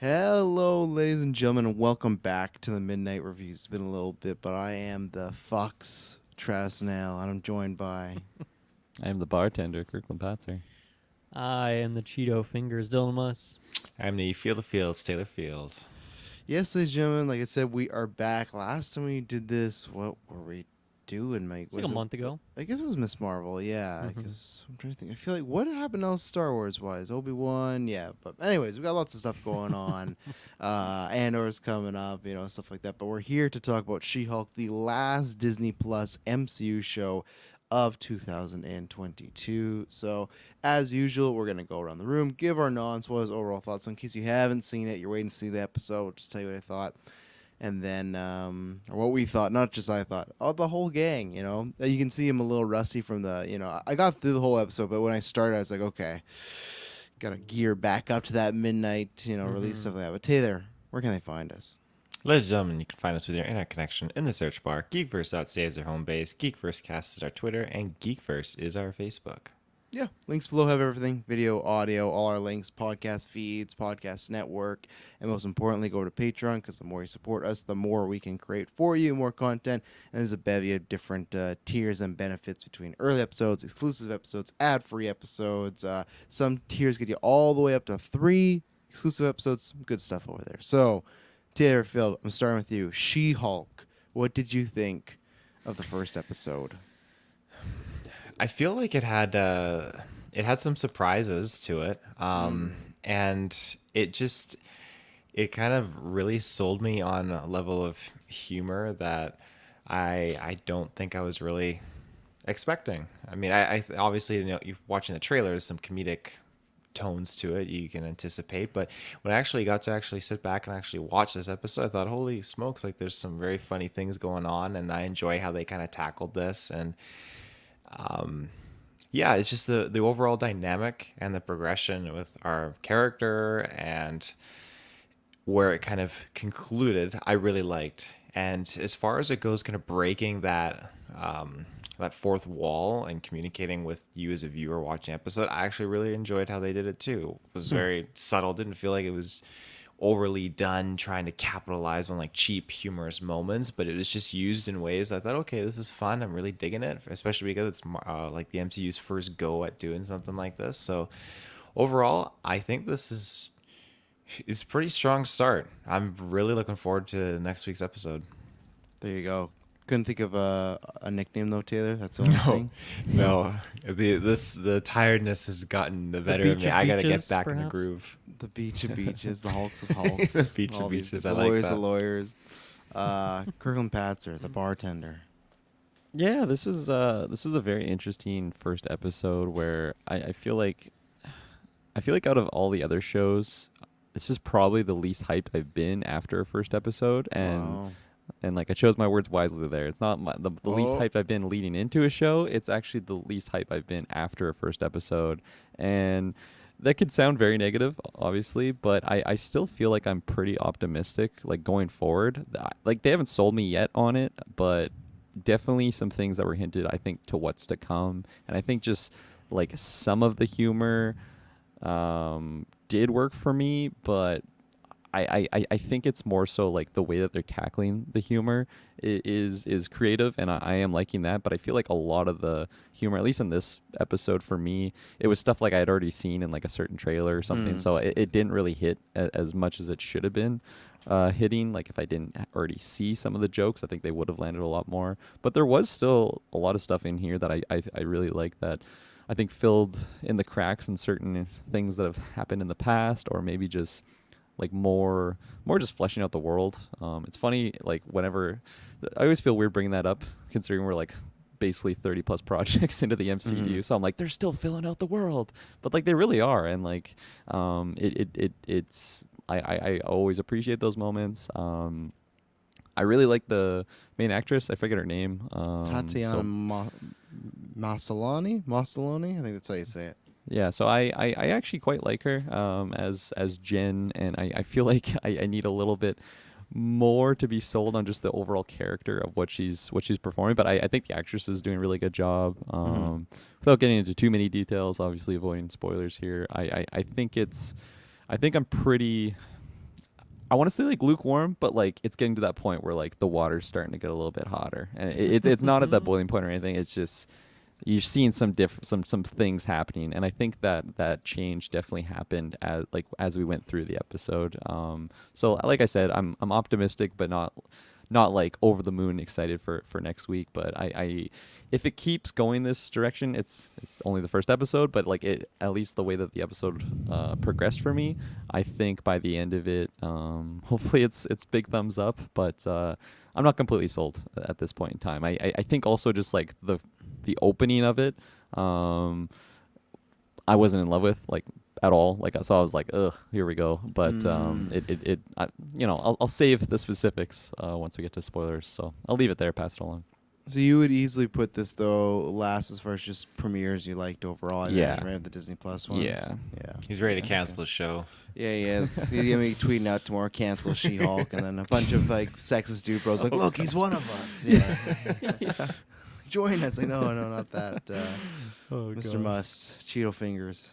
Hello, ladies and gentlemen, and welcome back to the Midnight Reviews. It's been a little bit, but I am the Fox Trasnell, and I'm joined by... I am the bartender, Kirklin Patzer. I am the Cheeto Fingers, Dylan Muss. I'm the Field of Fields, Taylor Field. Yes, ladies and gentlemen, like I said, we are back. Last time we did this, what were we doing, Mike? It's like a month ago. I guess it was Miss Marvel, yeah. Mhm. Because I'm trying to think. I feel like, what happened else Star Wars-wise? Obi-Wan, yeah. But anyways, we got lots of stuff going on. Andor's coming up, stuff like that. But we're here to talk about She-Hulk, the last Disney Plus MCU show of 2022. So, as usual, we're going to go around the room, give our non-spoilers overall thoughts. So in case you haven't seen it, you're waiting to see the episode, I'll just tell you what I thought. And then, or what we thought, not just I thought, the whole gang, You can see him a little rusty from the, I got through the whole episode, but when I started, I was like, okay, got to gear back up to that midnight, release stuff like that. But Taylor, where can they find us? Ladies and gentlemen, you can find us with your internet connection in the search bar. GeekVerse.ca is our home base. GeekVerseCast is our Twitter, and GeekVerse is our Facebook. Yeah, links below have everything. Video, audio, all our links, podcast feeds, podcast network, and most importantly, go to Patreon, because the more you support us, the more we can create for you, more content, and there's a bevy of different tiers and benefits between early episodes, exclusive episodes, ad-free episodes. Some tiers get you all the way up to 3 exclusive episodes. Some good stuff over there. So, Taylor Field, I'm starting with you. She-Hulk, what did you think of the first episode? I feel like it had some surprises to it, and it kind of really sold me on a level of humor that I don't think I was really expecting. I mean, I obviously, you're watching the trailer, there's some comedic tones to it you can anticipate, but when I actually got to sit back and actually watch this episode, I thought, holy smokes, like there's some very funny things going on, and I enjoy how they kind of tackled this. And yeah, it's just the overall dynamic and the progression with our character and where it kind of concluded, I really liked. And as far as it goes, kind of breaking that that fourth wall and communicating with you as a viewer watching the episode, I actually really enjoyed how they did it too. It was very subtle. Didn't feel like it was overly done trying to capitalize on like cheap humorous moments, but it was just used in ways I thought, okay, this is fun. I'm really digging it, especially because it's like the MCU's first go at doing something like this. So overall, I think this is it's a pretty strong start. I'm really looking forward to next week's episode. There you go. Couldn't think of a nickname though, Taylor. That's the only thing. No. The tiredness has gotten the better of me. I gotta get back in the groove. The beach of beaches, the Hulks of Hulks, The beach of all these beaches, the I like lawyers that. of lawyers. Kirklin Patzer, the bartender. Yeah, this was a very interesting first episode where I feel like out of all the other shows, this is probably the least hyped I've been after a first episode, Wow. and like I chose my words wisely there. It's not the least Oh. hyped I've been leading into a show. It's actually the least hype I've been after a first episode. And that could sound very negative, obviously, but I still feel like I'm pretty optimistic, like going forward. Like they haven't sold me yet on it, but definitely some things that were hinted, I think, to what's to come. And I think just like some of the humor did work for me, but I think it's more so like the way that they're tackling the humor is creative, and I am liking that. But I feel like a lot of the humor, at least in this episode for me, it was stuff like I had already seen in like a certain trailer or something. So it didn't really hit as much as it should have been hitting. Like if I didn't already see some of the jokes, I think they would have landed a lot more. But there was still a lot of stuff in here that I really like, that I think filled in the cracks in certain things that have happened in the past, or maybe just like more just fleshing out the world. It's funny, like whenever I always feel weird bringing that up, considering we're like basically 30 plus projects into the MCU. So I'm like, they're still filling out the world, but like they really are. And like, it's, I always appreciate those moments. I really like the main actress. I forget her name. Tatiana Maslany? I think that's how you say it. Yeah, so I actually quite like her as Jen, and I feel like I need a little bit more to be sold on just the overall character of what she's performing. But I think the actress is doing a really good job. Without getting into too many details, obviously avoiding spoilers here. I think I'm pretty I want to say like lukewarm, but like it's getting to that point where like the water's starting to get a little bit hotter, and it's not at that boiling point or anything. It's just you're seeing some things happening, and I think that change definitely happened as we went through the episode. So like I said, I'm optimistic, but not like over the moon excited for next week. But I if it keeps going this direction, it's only the first episode, but like at least the way that the episode progressed for me, I think by the end of it, hopefully it's big thumbs up. But I'm not completely sold at this point in time. I think also just like the opening of it, I wasn't in love with like at all. Like so I was like, ugh, here we go. But I'll save the specifics once we get to spoilers. So I'll leave it there, pass it along. So you would easily put this though last as far as just premieres you liked overall. I imagine, right? The Disney Plus ones. Yeah. He's ready to cancel the show. Yeah, he is. He's gonna be tweeting out tomorrow, cancel She-Hulk, and then a bunch of like sexist dude bros like, look, he's one of us. Yeah. Join us. No, not that. Mr. Must, Cheeto fingers.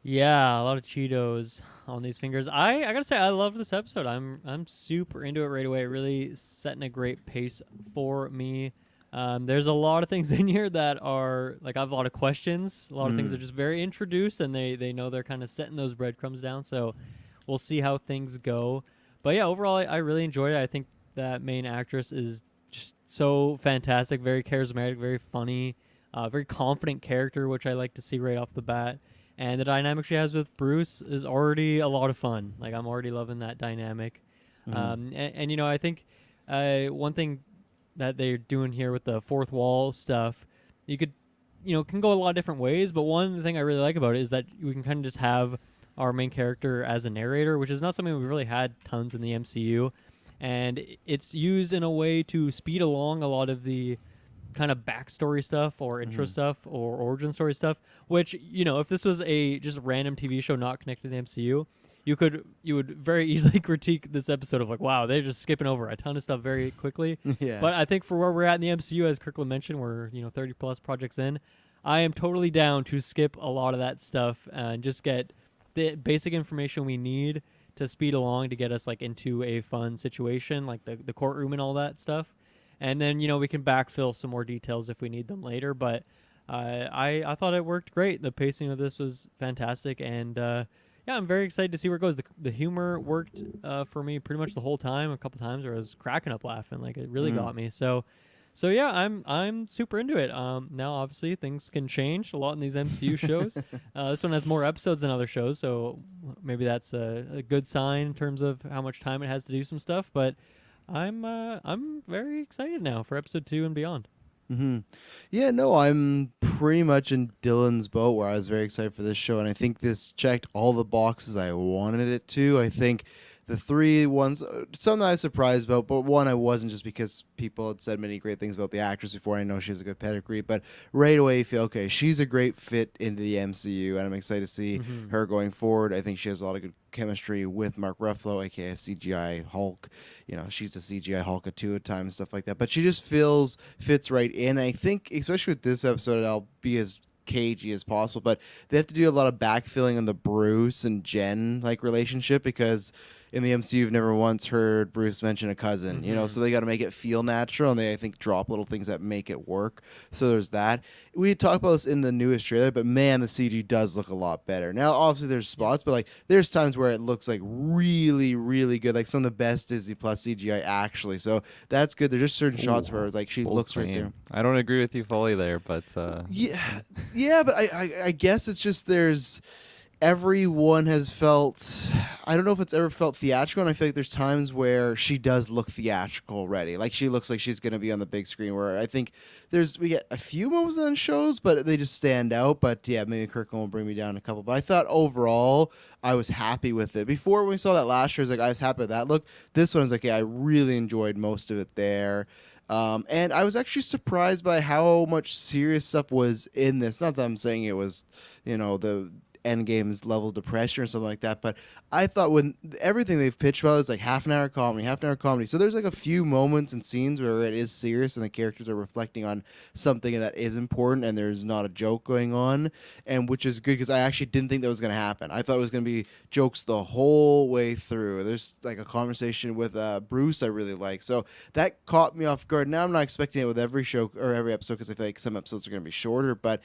Yeah, a lot of Cheetos on these fingers. I gotta say, I love this episode. I'm super into it right away. Really setting a great pace for me. There's a lot of things in here that are like I have a lot of questions. A lot of things are just very introduced, and they know they're kind of setting those breadcrumbs down. So we'll see how things go. But yeah, overall, I really enjoyed it. I think that main actress is just so fantastic, very charismatic, very funny, very confident character, which I like to see right off the bat. And the dynamic she has with Bruce is already a lot of fun. Like I'm already loving that dynamic. And I think one thing that they're doing here with the fourth wall stuff, you could, can go a lot of different ways. But one thing I really like about it is that we can kind of just have our main character as a narrator, which is not something we've really had tons in the MCU. And it's used in a way to speed along a lot of the kind of backstory stuff or intro stuff or origin story stuff, which, if this was a just random TV show not connected to the MCU, you would very easily critique this episode of like, wow, they're just skipping over a ton of stuff very quickly. Yeah. But I think for where we're at in the MCU, as Kirklin mentioned, we're 30 plus projects in, I am totally down to skip a lot of that stuff and just get the basic information we need to speed along to get us like into a fun situation, like the courtroom and all that stuff. And then, we can backfill some more details if we need them later. But I thought it worked great. The pacing of this was fantastic. And, I'm very excited to see where it goes. The humor worked for me pretty much the whole time. A couple times where I was cracking up laughing. Like, it really got me. So yeah, I'm super into it. Now, obviously, things can change a lot in these MCU shows. This one has more episodes than other shows. So maybe that's a good sign in terms of how much time it has to do some stuff. But I'm very excited now for episode 2 and beyond. Yeah, no, I'm pretty much in Dylan's boat where I was very excited for this show, and I think this checked all the boxes I wanted it to. I think the three ones, some that I was surprised about, but one I wasn't, just because people had said many great things about the actress before. I know she has a good pedigree, but right away you feel, okay, she's a great fit into the MCU, and I'm excited to see her going forward. I think she has a lot of good chemistry with Mark Ruffalo, aka CGI Hulk. She's a CGI Hulk at 2 at times, stuff like that, but she just fits right in. I think, especially with this episode, I'll be as cagey as possible, but they have to do a lot of backfilling on the Bruce and Jen relationship, because in the MCU you've never once heard Bruce mention a cousin, so they got to make it feel natural, and they, I think, drop little things that make it work. So there's that. We talked about this in the newest trailer, but man, the CG does look a lot better. Now, obviously there's spots, but there's times where it looks like really, really good, like some of the best Disney Plus CGI actually. So that's good. There's just certain shots where it's like she looks right there. I don't agree with you fully there, but yeah, but I guess it's just everyone has felt, I don't know if it's ever felt theatrical, and I feel like there's times where she does look theatrical already. Like she looks like she's going to be on the big screen, where I think we get a few moments on shows, but they just stand out. But yeah, maybe Kirklin will bring me down a couple. But I thought overall I was happy with it. Before, when we saw that last year, I was happy with that look. This one is I really enjoyed most of it there. And I was actually surprised by how much serious stuff was in this. Not that I'm saying it was, the Endgame's level of depression or something like that. But I thought when everything they've pitched about is like half an hour comedy. So there's like a few moments and scenes where it is serious and the characters are reflecting on something that is important and there's not a joke going on, and which is good because I actually didn't think that was going to happen. I thought it was going to be jokes the whole way through. There's like a conversation with Bruce I really like, so that caught me off guard. Now I'm not expecting it with every show or every episode because I feel like some episodes are going to be shorter, but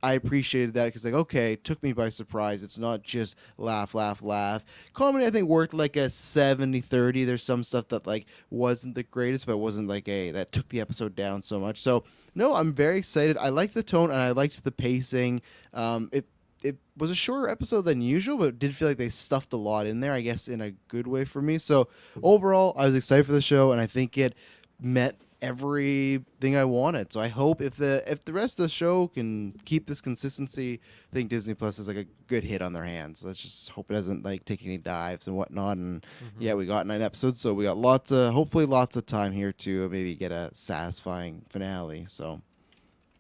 I appreciated that because, like, okay, it took me by surprise. It's not just laugh, laugh, laugh. Comedy, I think, worked like a 70-30. There's some stuff that, like, wasn't the greatest, but wasn't like that took the episode down so much. So, no, I'm very excited. I liked the tone and I liked the pacing. It was a shorter episode than usual, but it did feel like they stuffed a lot in there, I guess, in a good way for me. So, overall, I was excited for the show, and I think it met everything I wanted. So I hope if the rest of the show can keep this consistency, I think Disney Plus is like a good hit on their hands. Let's just hope it doesn't like take any dives and whatnot. And yeah, we got 9 episodes, so we got hopefully lots of time here to maybe get a satisfying finale. So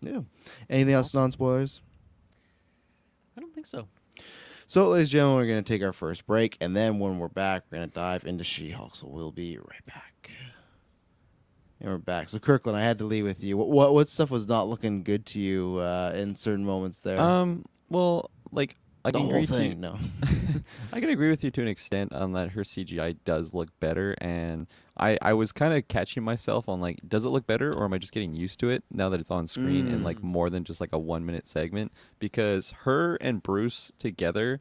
yeah. Anything else non-spoilers? I don't think so. So, ladies and gentlemen, we're going to take our first break, and then when we're back, we're going to dive into She-Hulk. So we'll be right back. And we're back. So, Kirklin, I had to leave with you. What stuff was not looking good to you in certain moments there? Well, like I the can whole agree thing. No. I can agree with you to an extent on that her CGI does look better, and I was kind of catching myself on like, does it look better, or am I just getting used to it now that it's on screen in like more than just like a 1-minute segment? Because her and Bruce together,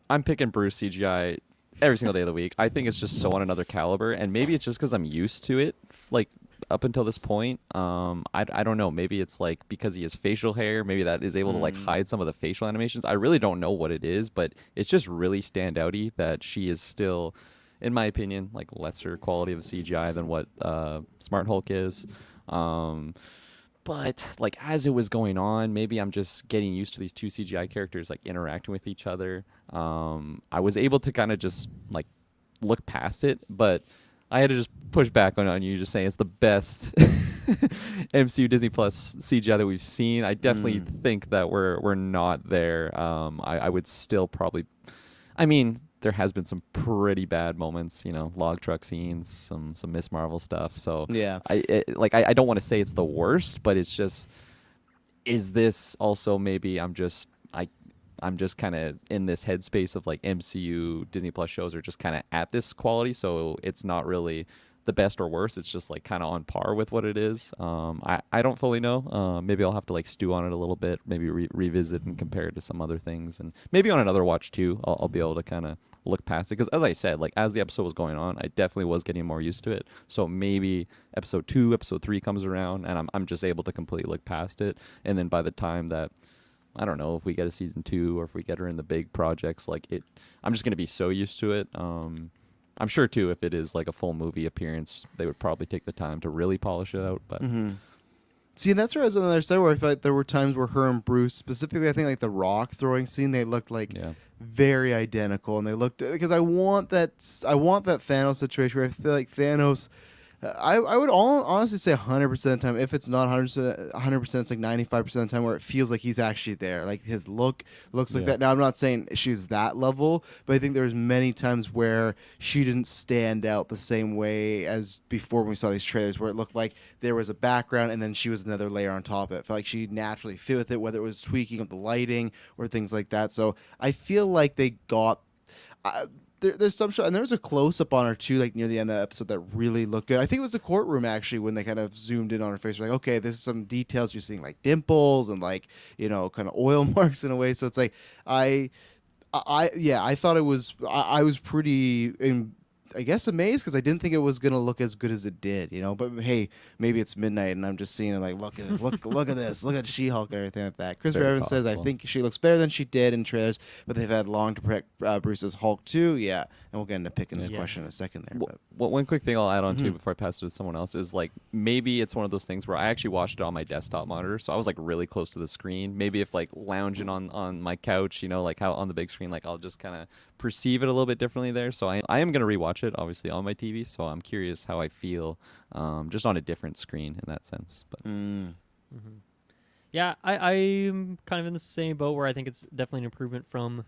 I'm picking Bruce CGI every single day of the week. I think it's just so on another caliber, and maybe it's just because I'm used to it, like up until this point. I don't know. Maybe it's like because he has facial hair. Maybe that is able to like hide some of the facial animations. I really don't know what it is, but it's just really standouty that she is still, in my opinion, like lesser quality of CGI than what Smart Hulk is. But like as it was going on, maybe I'm just getting used to these two CGI characters like interacting with each other. I was able to kind of just like look past it, but I had to just push back on you just saying it's the best MCU Disney Plus CGI that we've seen. I definitely think that we're not there. I would still probably, I mean, there has been some pretty bad moments, you know, log truck scenes, some Miss Marvel stuff. So Yeah. I don't want to say it's the worst, but it's just, is this also maybe I'm just kind of in this headspace of like MCU Disney Plus shows are just kind of at this quality, so it's not really the best or worst. It's just like kind of on par with what it is. I don't fully know. Maybe I'll have to like stew on it a little bit, maybe revisit and compare it to some other things, and maybe on another watch too, I'll be able to kind of look past it. Because as I said, like as the episode was going on, I definitely was getting more used to it. So maybe episode 2, episode 3 comes around, and I'm just able to completely look past it. And then by the time that, I don't know if we get a season 2 or if we get her in the big projects, like it, I'm just gonna be so used to it. I'm sure too, if it is like a full movie appearance, they would probably take the time to really polish it out. But See, and that's where I was on the other side, where I felt like there were times where her and Bruce, specifically, I think like the rock throwing scene, they looked like very identical, and they looked, because I want that Thanos situation where I feel like Thanos. I would honestly say 100% of the time. If it's not 100%, it's like 95% of the time where it feels like he's actually there. Like his look looks like that. Now, I'm not saying she's that level, but I think there's many times where she didn't stand out the same way as before when we saw these trailers, where it looked like there was a background and then she was another layer on top of it. I felt like she naturally fit with it, whether it was tweaking of the lighting or things like that. So I feel like they got... there's some shot, and there was a close up on her too, like near the end of the episode, that really looked good. I think it was the courtroom actually when they kind of zoomed in on her face. We're like, okay, this is some details you're seeing, like dimples and like, you know, kind of oil marks in a way. So it's like I thought it was. I was pretty I guess amazed because I didn't think it was gonna look as good as it did, you know. But hey, maybe it's midnight and I'm just seeing it like, look at this, look at She-Hulk and everything like that. Christopher Evans says I think she looks better than she did in trailers, but they've had long to protect Bruce's Hulk too. Yeah, and we'll get into picking this question in a second there. Well, one quick thing I'll add on to before I pass it to someone else is like maybe it's one of those things where I actually watched it on my desktop monitor, so I was like really close to the screen. Maybe if like lounging on my couch, you know, like how on the big screen, like I'll just kind of perceive it a little bit differently there. So I am gonna rewatch it obviously on my TV. So I'm curious how I feel just on a different screen in that sense. But Yeah, I'm kind of in the same boat where I think it's definitely an improvement from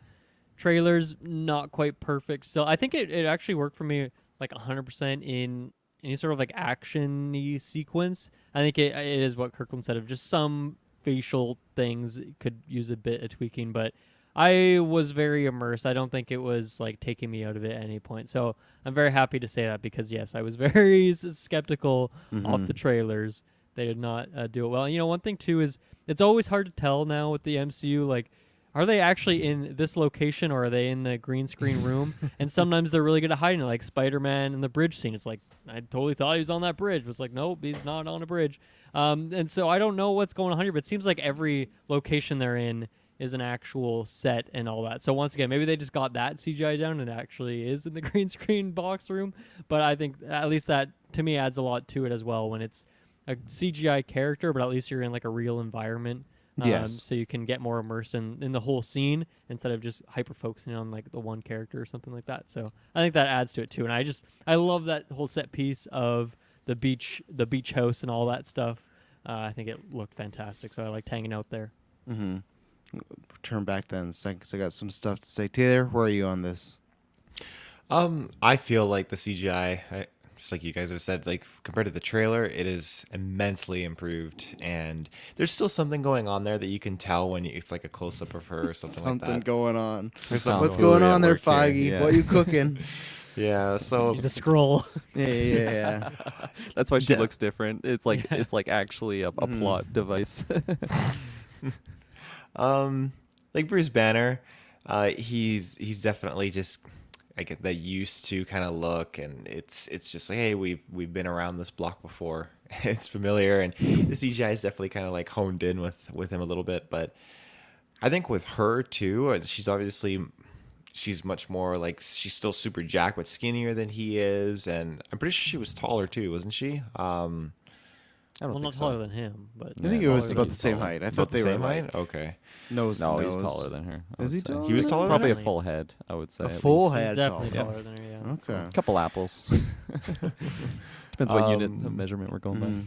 trailers. Not quite perfect. So I think it actually worked for me like 100% in any sort of like action-y sequence. I think it is what Kirkland said of just some facial things could use a bit of tweaking, but I was very immersed. I don't think it was like taking me out of it at any point. So I'm very happy to say that because yes, I was very skeptical off the trailers. They did not do it well. And, one thing too is it's always hard to tell now with the MCU. Like, are they actually in this location or are they in the green screen room? And sometimes they're really good at hiding it, like Spider-Man in the bridge scene. It's like, I totally thought he was on that bridge. But it's like, nope, he's not on a bridge. And so I don't know what's going on here, but it seems like every location they're in is an actual set and all that. So once again, maybe they just got that CGI down and it actually is in the green screen box room. But I think at least that, to me, adds a lot to it as well when it's a CGI character, but at least you're in like a real environment. Yes. So you can get more immersed in the whole scene instead of just hyper focusing on like the one character or something like that. So I think that adds to it too. And I love that whole set piece of the beach house and all that stuff. I think it looked fantastic. So I liked hanging out there. Mm-hmm. Turn back then, because I got some stuff to say. Taylor, where are you on this? I feel like the CGI, just like you guys have said, like compared to the trailer, it is immensely improved, and there's still something going on there that you can tell when it's like a close up of her or something like that. Something going on. There's Sounds What's cool. going at on there, work here, Feige? yeah. What you cooking? Yeah, so Use a scroll. Yeah. That's why she De- looks different. It's like it's like actually a plot device. like Bruce Banner, he's definitely just I get that used to kind of look, and it's just like, hey, we've been around this block before. It's familiar, and the CGI is definitely kind of like honed in with him a little bit. But I think with her too, she's much more like, she's still super jacked but skinnier than he is, and I'm pretty sure she was taller too, wasn't she? I don't Well, think not taller so. than him, but I think it Yeah, was taller about than the he's same taller. height. I About thought the they were same like height? Okay. nose. No, to he's nose. taller than her. I Is he would say. taller? He was than taller her? than Probably a Definitely. full head, I would say. A at full least. he's head. definitely taller. taller than her. Yeah. Okay. Couple apples. Depends what unit of measurement we're going Mhm.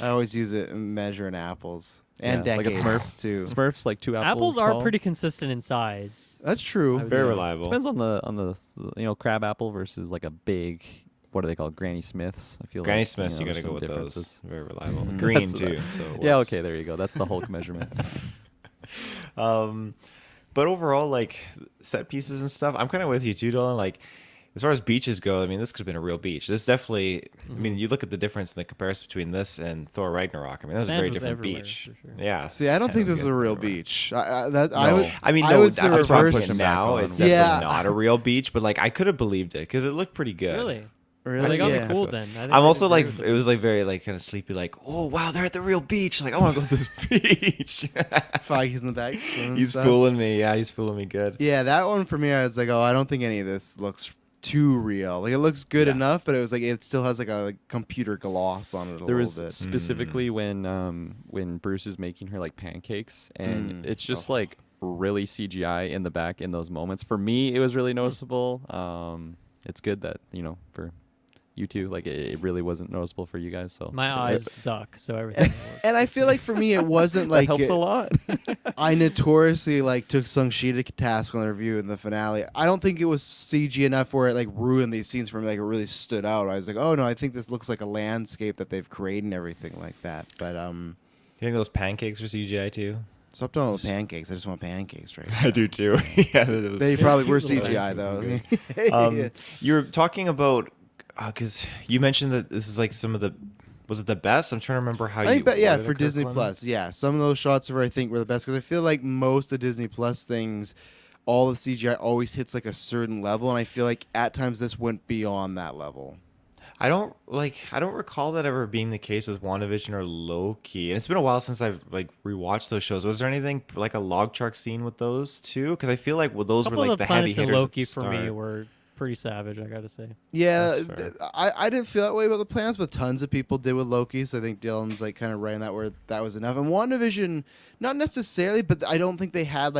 I always use it in measuring apples and Yeah, like a decades Smurf. too. by. Smurfs like 2 Apples apples. are tall. pretty consistent in size. That's true. I would Very say. reliable. Depends on the crab apple versus like a big, what are they called, Granny Smiths? I feel Granny like, Smiths, you there's gotta go some with differences. those. Very reliable. Mhm. Green That's too. what So it Yeah, works. okay, there you go. That's the Hulk measurement. But overall, like set pieces and stuff, I'm kind of with you too, Dolan. Like as far as beaches go, I mean, this could have been a real beach. This definitely, I mean, you look at the difference in the comparison between this and Thor Ragnarok. I mean, that's a Sand very was different everywhere, beach. for sure. Yeah. See, I don't sand think this was is a real everywhere. beach. No. I mean, I no, would say that's what I'm reverse putting it. now. back It's on. definitely Yeah. not a real beach, but like I could have believed it because it looked pretty good. Really? Really? Well, they got Yeah. me fooled then. I think I'm I'd also agree like, with it was like very like kind of sleepy, like, oh wow, they're at the real beach. Like I want to go to this beach. Feige's in the back. swimming He's stuff. fooling me. Yeah, he's fooling me good. Yeah, that one for me, I was like, oh, I don't think any of this looks too real. Like it looks good Yeah. enough, but it was like it still has like a computer gloss on it a There little was bit. specifically when Bruce is making her like pancakes, and it's just Oh. like really CGI in the back in those moments. For me, it was really noticeable. It's good that for you two, like it really wasn't noticeable for you guys. So My eyes suck, so everything works. And I feel like for me, it wasn't that like helps a lot. I notoriously like took Sung-Shi to task on the review in the finale. I don't think it was CG enough where it like ruined these scenes for me. Like it really stood out. I was like, oh no, I think this looks like a landscape that they've created and everything like that. But You think those pancakes were CGI too? stop doing all the pancakes. I just want pancakes right now. I do too. Yeah, that was They probably were Cute little CGI though. You were talking about because you mentioned that this is like some of the was it the best? I'm trying to remember how I think you that, yeah, worded for it, Disney Kirkland. Plus, yeah, some of those shots I think were the best because I feel like most of Disney Plus things, all the CGI always hits like a certain level, and I feel like at times this went beyond that level. I don't recall that ever being the case with WandaVision or Loki. And it's been a while since I've like rewatched those shows. Was there anything like a log truck scene with those too? Because I feel like those A were couple like of the the heavy planets in hitters. Loki at the for me start. were pretty savage, I gotta say. Yeah, That's fair. I didn't feel that way about the plans, but tons of people did with Loki. So I think Dylan's like kind of right in that where that was enough. And WandaVision, not necessarily, but I don't think they had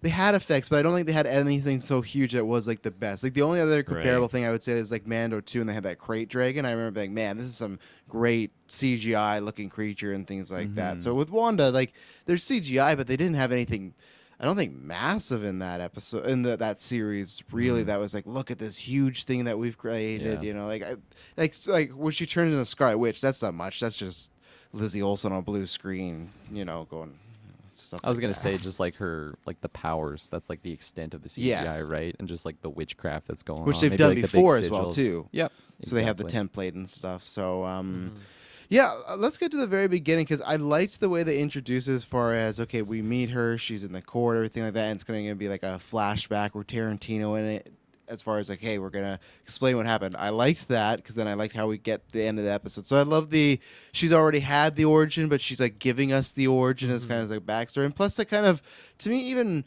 effects, but I don't think they had anything so huge that it was like the best. Like the only other comparable thing I would say is like Mando 2, and they had that crate dragon. I remember being, man, this is some great CGI looking creature and things like that. So with Wanda, like there's CGI, but they didn't have anything. I don't think massive in that episode that series really that was like, look at this huge thing that we've created. Yeah. You know, like when she turned into the Scarlet Witch, that's not much. That's just Lizzie Olsen on a blue screen. You know, going stuff. I was like gonna that. say just like her, like the powers. That's like the extent of the CGI, Yes. right? And just like the witchcraft that's going on, Which they've Maybe, done like, the big before as well sigils. too. Yep. So they have the exactly. template and stuff. So yeah, let's get to the very beginning because I liked the way they introduce it as far as, okay, we meet her, she's in the court, everything like that, and it's going to be like a flashback with Tarantino in it as far as like, hey, we're going to explain what happened. I liked that because then I liked how we get the end of the episode. So I love she's already had the origin, but she's like giving us the origin as kind of like backstory. And plus that kind of, to me, even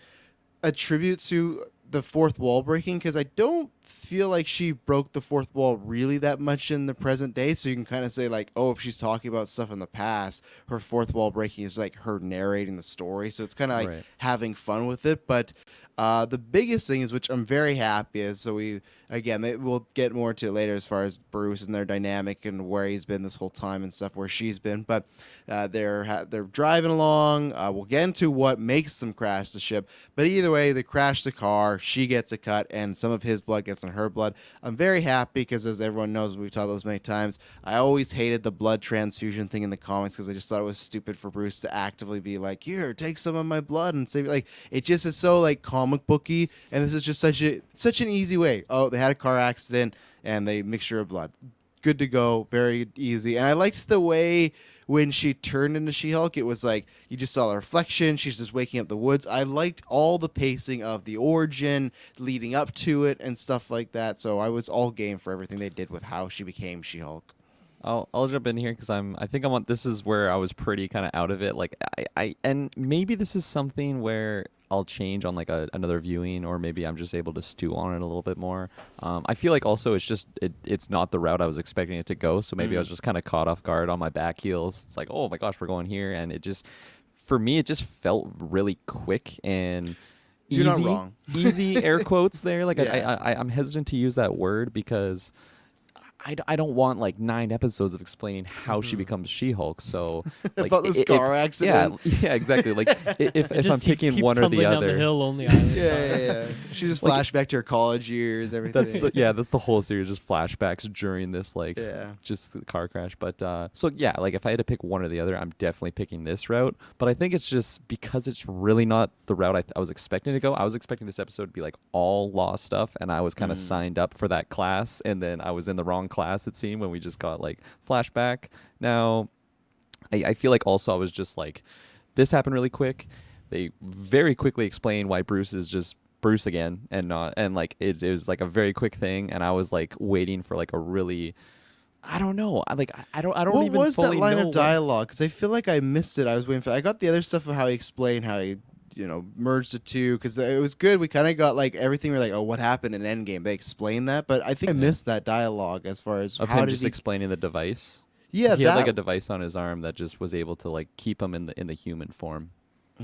attributes to the fourth wall breaking because I don't feel like she broke the fourth wall really that much in the present day. So you can kind of say like, oh, if she's talking about stuff in the past, her fourth wall breaking is like her narrating the story. So it's kind of like Right. having fun with it. But the biggest thing is, which I'm very happy is, so we'll get more to it later as far as Bruce and their dynamic and where he's been this whole time and stuff, where she's been. But they're driving along. We'll get into what makes them crash the ship. But either way, they crash the car. She gets a cut, and some of his blood gets on her blood. I'm very happy because, as everyone knows, we've talked about this many times, I always hated the blood transfusion thing in the comics because I just thought it was stupid for Bruce to actively be like, here, take some of my blood and save it. Like, it just is so like comic booky, and this is just such an easy way. Oh, they had a car accident and they mixture of blood. Good to go, very easy. And I liked the way when she turned into She-Hulk, it was like you just saw the reflection. She's just waking up the woods. I liked all the pacing of the origin leading up to it and stuff like that. So I was all game for everything they did with how she became She-Hulk. I'll jump in here because I think I'm on. This is where I was pretty kind of out of it. Like and maybe this is something where I'll change on like another viewing, or maybe I'm just able to stew on it a little bit more. I feel like also it's not the route I was expecting it to go. So maybe I was just kind of caught off guard on my back heels. It's like, oh my gosh, we're going here, and for me it just felt really quick and You're easy. not wrong. Easy air quotes there. Like Yeah. I'm hesitant to use that word because I don't want like 9 episodes of explaining how she becomes She-Hulk. So like About this car accident. yeah, exactly. Like if It I'm picking keeps one or the tumbling down other, the hill only island. Yeah. She just flashed back to her college years, everything. that's the whole series, just flashbacks during this like just the car crash. But so yeah, like if I had to pick one or the other, I'm definitely picking this route. But I think it's just because it's really not the route I was expecting to go. I was expecting this episode to be like all law stuff, and I was kind of signed up for that class, and then I was in the wrong class, it seemed, when we just got like flashback. Now I feel like also I was just like, this happened really quick. They very quickly explain why Bruce is just Bruce again, and like it was like a very quick thing, and I was like waiting for like a really, I don't know, I don't What even was that fully line know of dialogue? Because I feel like I missed it. I was waiting for. I got the other stuff of how he explained how he, merged the two, because it was good. We kind of got like everything. We're like, oh, what happened in Endgame? They explained that, but I think I missed that dialogue as far as of how him did just he. explaining the device. Yeah, 'Cause he had like that- a device on his arm that just was able to like keep him in the human form.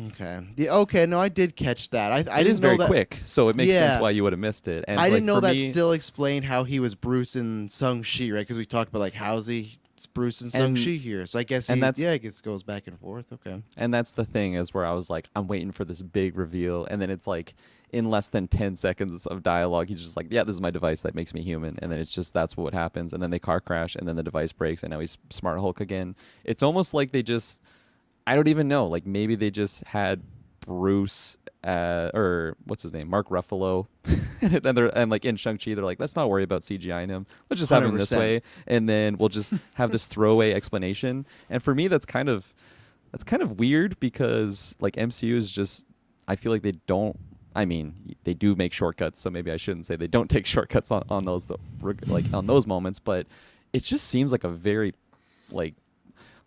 Okay. Yeah, okay. No, I did catch that. I It didn't is know very that. quick, so it makes Yeah. sense why you would have missed it. And I like, didn't know for that me, still explained how he was Bruce and Shang-Chi, right? Because we talked about like how's he Bruce and And- Shang-Chi here. So I guess and that's- I guess goes back and forth. Okay. And that's the thing, is where I was like, I'm waiting for this big reveal, and then it's like in less than 10 seconds of dialogue, he's just like, yeah, this is my device that makes me human, and then it's just that's what happens, and then they car crash, and then the device breaks, and now he's Smart Hulk again. It's almost like they just, I don't even know, like maybe they just had Bruce or what's his name, Mark Ruffalo, and like in Shang-Chi, they're like, let's not worry about CGI in him. Let's just have him this 100%. way, and then we'll just have this throwaway explanation. And for me, that's kind of weird because like MCU is just, I feel like they don't. I mean, they do make shortcuts, so maybe I shouldn't say they don't take shortcuts on those like on those moments, but it just seems like a very like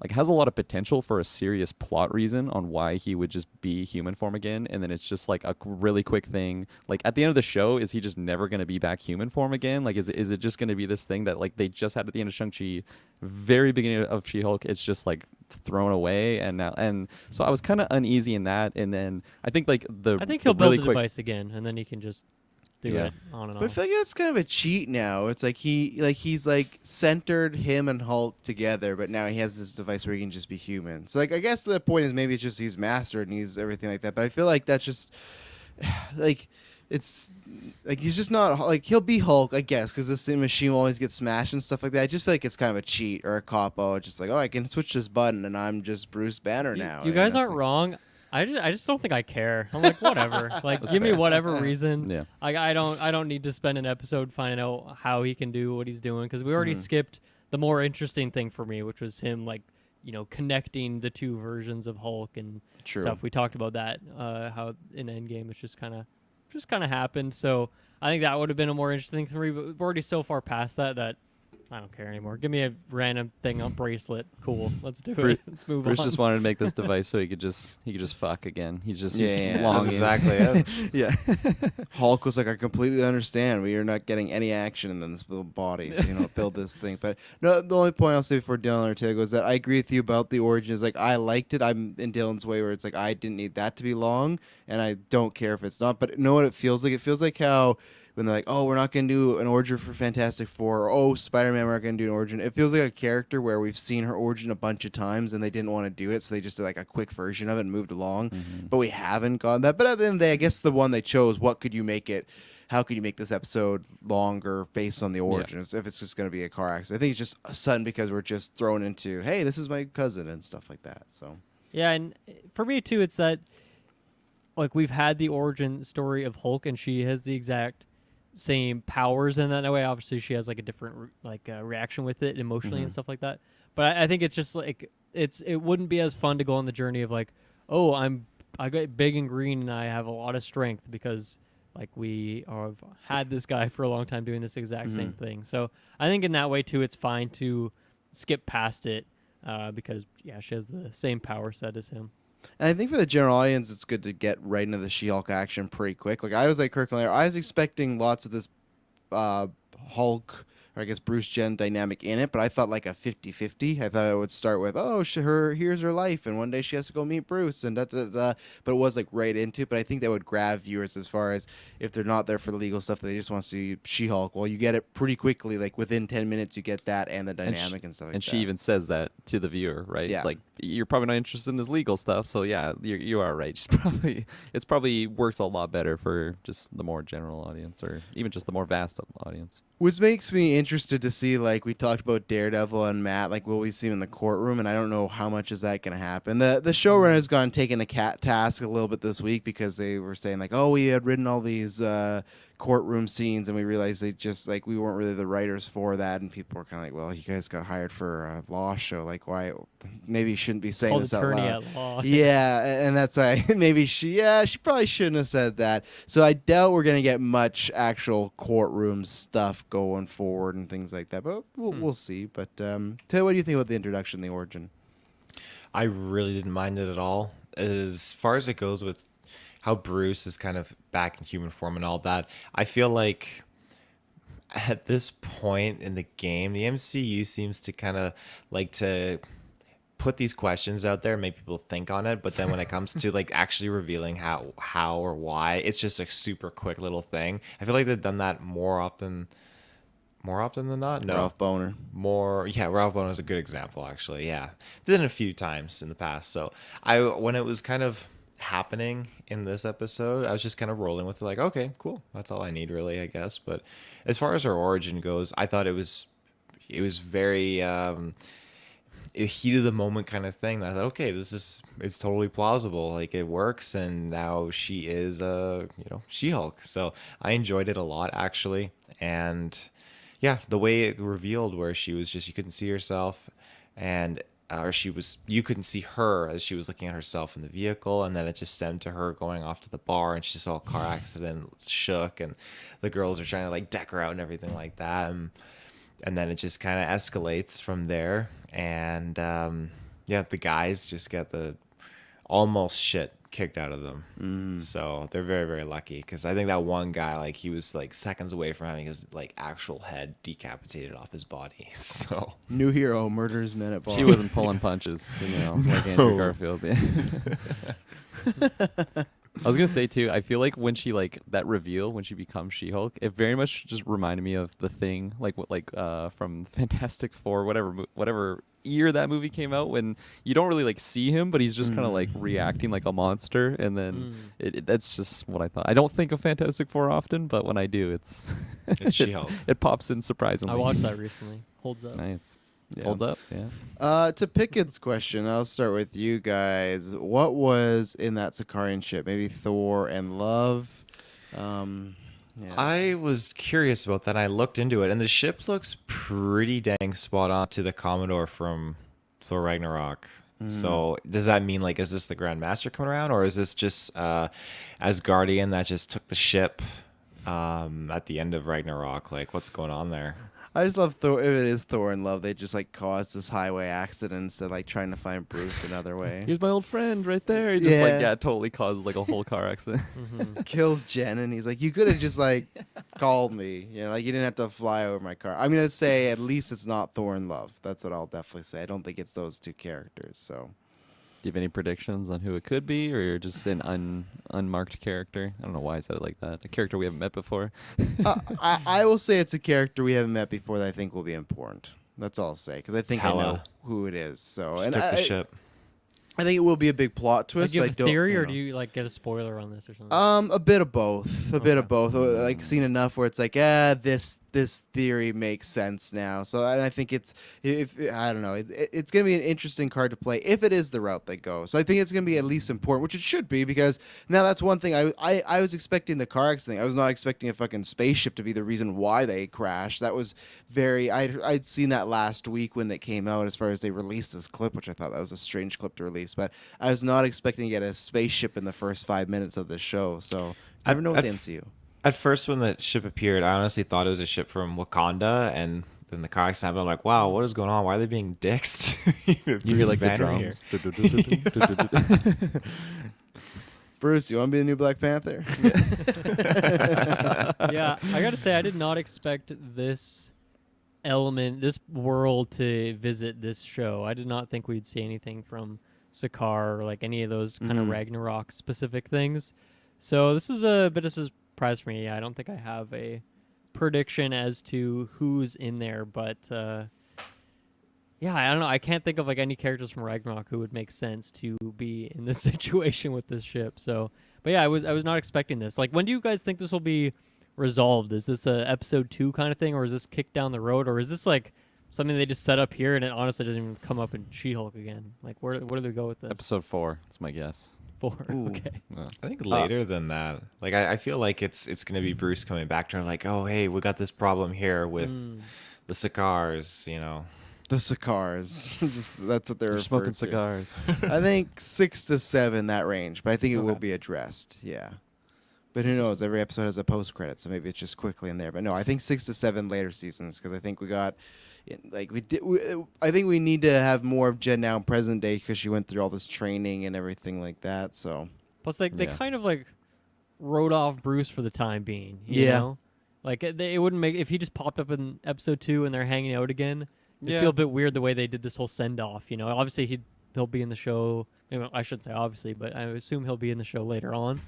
like has a lot of potential for a serious plot reason on why he would just be human form again, and then it's just like a really quick thing. Like at the end of the show, is he just never going to be back human form again? Like is it just going to be this thing that like they just had at the end of Shang-Chi, very beginning of She-Hulk, it's just like thrown away, and so I was kind of uneasy in that. And then I think like I think he'll the build really the quick, device again, and then he can just do Yeah. it on and But I off. feel like that's kind of a cheat now. It's like he's like centered him and Hulk together, but now he has this device where he can just be human. So like I guess the point is maybe it's just he's mastered and he's everything like that. But I feel like that's just like it's like he's just not like he'll be Hulk, I guess, because this machine will always get smashed and stuff like that. I just feel like it's kind of a cheat or a cop out. Just like, oh, I can switch this button and I'm just Bruce Banner now. You And guys that's aren't like- wrong. I just don't think I care. I'm like, whatever. Like, That's give me fair. whatever reason. Yeah. I don't need to spend an episode finding out how he can do what he's doing, because we already skipped the more interesting thing for me, which was him like, connecting the two versions of Hulk and True. stuff. We talked about that, how in Endgame it's just kind of happened. So I think that would have been a more interesting thing for me. But we're already so far past that I don't care anymore. Give me a random thing on bracelet. Cool. Let's do Bruce- it. Let's move Bruce on. just wanted to make this device so he could just fuck again. He's just Yeah, he's yeah, long. That's exactly it. Yeah. Hulk was like, I completely understand. We are not getting any action in this little body, so, build this thing. But no, the only point I'll say before Dylan or Tig was that I agree with you about the origins. Like, I liked it. I'm in Dylan's way where it's like, I didn't need that to be long, and I don't care if it's not. But know what it feels like? It feels like how when they're like, oh, we're not going to do an origin for Fantastic Four, or oh, Spider-Man, we're not going to do an origin. It feels like a character where we've seen her origin a bunch of times and they didn't want to do it, so they just did like a quick version of it and moved along. But we haven't gone that. But at the end of the day, I guess the one they chose, what could you make it? How could you make this episode longer based on the origins if it's just going to be a car accident? I think it's just sudden because we're just thrown into, hey, this is my cousin and stuff like that. So Yeah, and for me too, it's that like we've had the origin story of Hulk, and she has the exact same powers in that way. Obviously, she has like a different reaction with it emotionally and stuff like that. But I think it's just like it wouldn't be as fun to go on the journey of like, oh, I got big and green and I have a lot of strength because like we have had this guy for a long time doing this exact same thing. So I think in that way too, it's fine to skip past it because she has the same power set as him. And I think for the general audience, it's good to get right into the She-Hulk action pretty quick. Like I was like Kirklin, I was expecting lots of this Hulk, or I guess Bruce Jen dynamic in it, but I thought like a 50-50. I thought it would start with, oh, here's her life, and one day she has to go meet Bruce, and da-da-da-da. But it was like right into it. But I think that would grab viewers as far as if they're not there for the legal stuff, they just want to see She-Hulk. Well, you get it pretty quickly. Like within 10 minutes, you get that and the dynamic and stuff like that. And she even says that to the viewer, right? Yeah. It's like, you're probably not interested in this legal stuff, so yeah, you are right. It's probably works a lot better for just the more general audience, or even just the more vast audience. Which makes me interested to see, like, we talked about Daredevil and Matt, like, will we see him in the courtroom? And I don't know how much is that going to happen. The showrunner's gone taking a task a little bit this week because they were saying, like, oh, we had written all these courtroom scenes and we realized they just, like, we weren't really the writers for that. And people were kind of like, well, you guys got hired for a law show. Like, why? Maybe you shouldn't be saying Called this out attorney loud. at law. Yeah, and that's why maybe she probably shouldn't have said that. So I doubt we're gonna get much actual courtroom stuff going forward and things like that. But we'll see. But tell you, what do you think about the introduction, the origin? I really didn't mind it at all. As far as it goes with how Bruce is kind of back in human form and all that, I feel like at this point in the game, the MCU seems to kind of like to put these questions out there, make people think on it, but then when it comes to like actually revealing how or why, it's just a super quick little thing. I feel like they've done that more often than not. No, Ralph Boner. Ralph Boner is a good example, actually. Yeah, did it a few times in the past. So when it was kind of happening in this episode, I was just kind of rolling with it, like, okay, cool, that's all I need, really, I guess. But as far as her origin goes, I thought it was very a heat of the moment kind of thing. I thought, okay, it's totally plausible, like it works, and now she is She-Hulk. So I enjoyed it a lot, actually. And yeah, the way it revealed, where she was just, you couldn't see herself, and you couldn't see her as she was looking at herself in the vehicle, and then it just stemmed to her going off to the bar, and she saw a car accident, shook, and the girls are trying to like deck her out and everything like that, and then it just kind of escalates from there. And Yeah, the guys just get the almost shit kicked out of them. So they're very, very lucky because I think that one guy, like, he was like seconds away from having his like actual head decapitated off his body. So New hero murders men at bar. She wasn't pulling punches, like Andrew Garfield. Yeah. I was gonna say too. I feel like when she that reveal when she becomes She-Hulk, it very much just reminded me of The Thing, from Fantastic Four, whatever year that movie came out. When you don't really see him, but he's just kind of reacting like a monster, and then that's just what I thought. I don't think of Fantastic Four often, but when I do, it's it's She-Hulk. it pops in surprisingly. I watched that recently. Holds up. Nice. Yeah. Holds up. Yeah. To Pickett's question, I'll start with you guys. What was in that Sicarian ship? Maybe Thor and Love. Yeah. I was curious about that. I looked into it, and the ship looks pretty dang spot on to the Commodore from Thor Ragnarok. So does that mean is this the Grand Master coming around, or is this just Asgardian that just took the ship at the end of Ragnarok? What's going on there? I just love Thor. If it is Thor and Love, they just caused this highway accident instead of trying to find Bruce another way. Here's my old friend right there. He just Yeah. totally causes a whole car accident. Kills Jen, and he's like, "You could have just called me. You didn't have to fly over my car." I'm gonna say at least it's not Thor and Love. That's what I'll definitely say. I don't think it's those two characters. So Do you have any predictions on who it could be, or you're just an unmarked character? I don't know why I said it like that. A character we haven't met before. I will say it's a character we haven't met before that I think will be important. That's all I'll say because I think I know Hela. who it is. So She and took the ship. I think it will be a big plot twist. Do you I have a don't- theory, or know. do you get a spoiler on this or something? A bit of both. A bit of Okay. both. Seen enough where it's this theory makes sense now. So and I think I don't know. It's gonna be an interesting card to play if it is the route they go. So I think it's gonna be at least important, which it should be because now that's one thing. I was expecting the car accident. I was not expecting a fucking spaceship to be the reason why they crashed. That was very. I'd seen that last week when it came out as far as they released this clip, which I thought that was a strange clip to release. But I was not expecting to get a spaceship in the first 5 minutes of the show. So I never know with the MCU. At first, when the ship appeared, I honestly thought it was a ship from Wakanda, and then the car accident, I'm like, wow, what is going on? Why are they being dicks? You hear the drums. Bruce, you want to be the new Black Panther? Yeah, I gotta say, I did not expect this this world to visit this show. I did not think we'd see anything from Sakaar or any of those kind of Ragnarok specific things. So this is a bit of a surprise for me. I don't think I have a prediction as to who's in there, but yeah, I don't know. I can't think of any characters from Ragnarok who would make sense to be in this situation with this ship. So, but yeah, I was not expecting this. When do you guys think this will be resolved? Is this a episode 2 kind of thing, or is this kicked down the road, or is this something they just set up here and it honestly doesn't even come up in She-Hulk again? Where do they go with this? Episode 4. That's my guess. 4. Ooh. Okay. Yeah. I think later than that. I feel like it's going to be Bruce coming back to her oh, hey, we got this problem here with the Sakaars, The Sicars. That's what they're They're smoking referred to. cigars. I think 6 to 7, that range. But I think it will Okay. be addressed. Yeah. But who knows? Every episode has a post credit, so maybe it's just quickly in there. But no, I think 6 to 7 later seasons because I think we got, I think we need to have more of Jen now in present day because she went through all this training and everything like that. So Plus, they Yeah. kind of wrote off Bruce for the time being. You Yeah. know? It wouldn't make if he just popped up in episode 2 and they're hanging out again. It'd Yeah. feel a bit weird the way they did this whole send off. Obviously he'll be in the show. I shouldn't say obviously, but I assume he'll be in the show later on,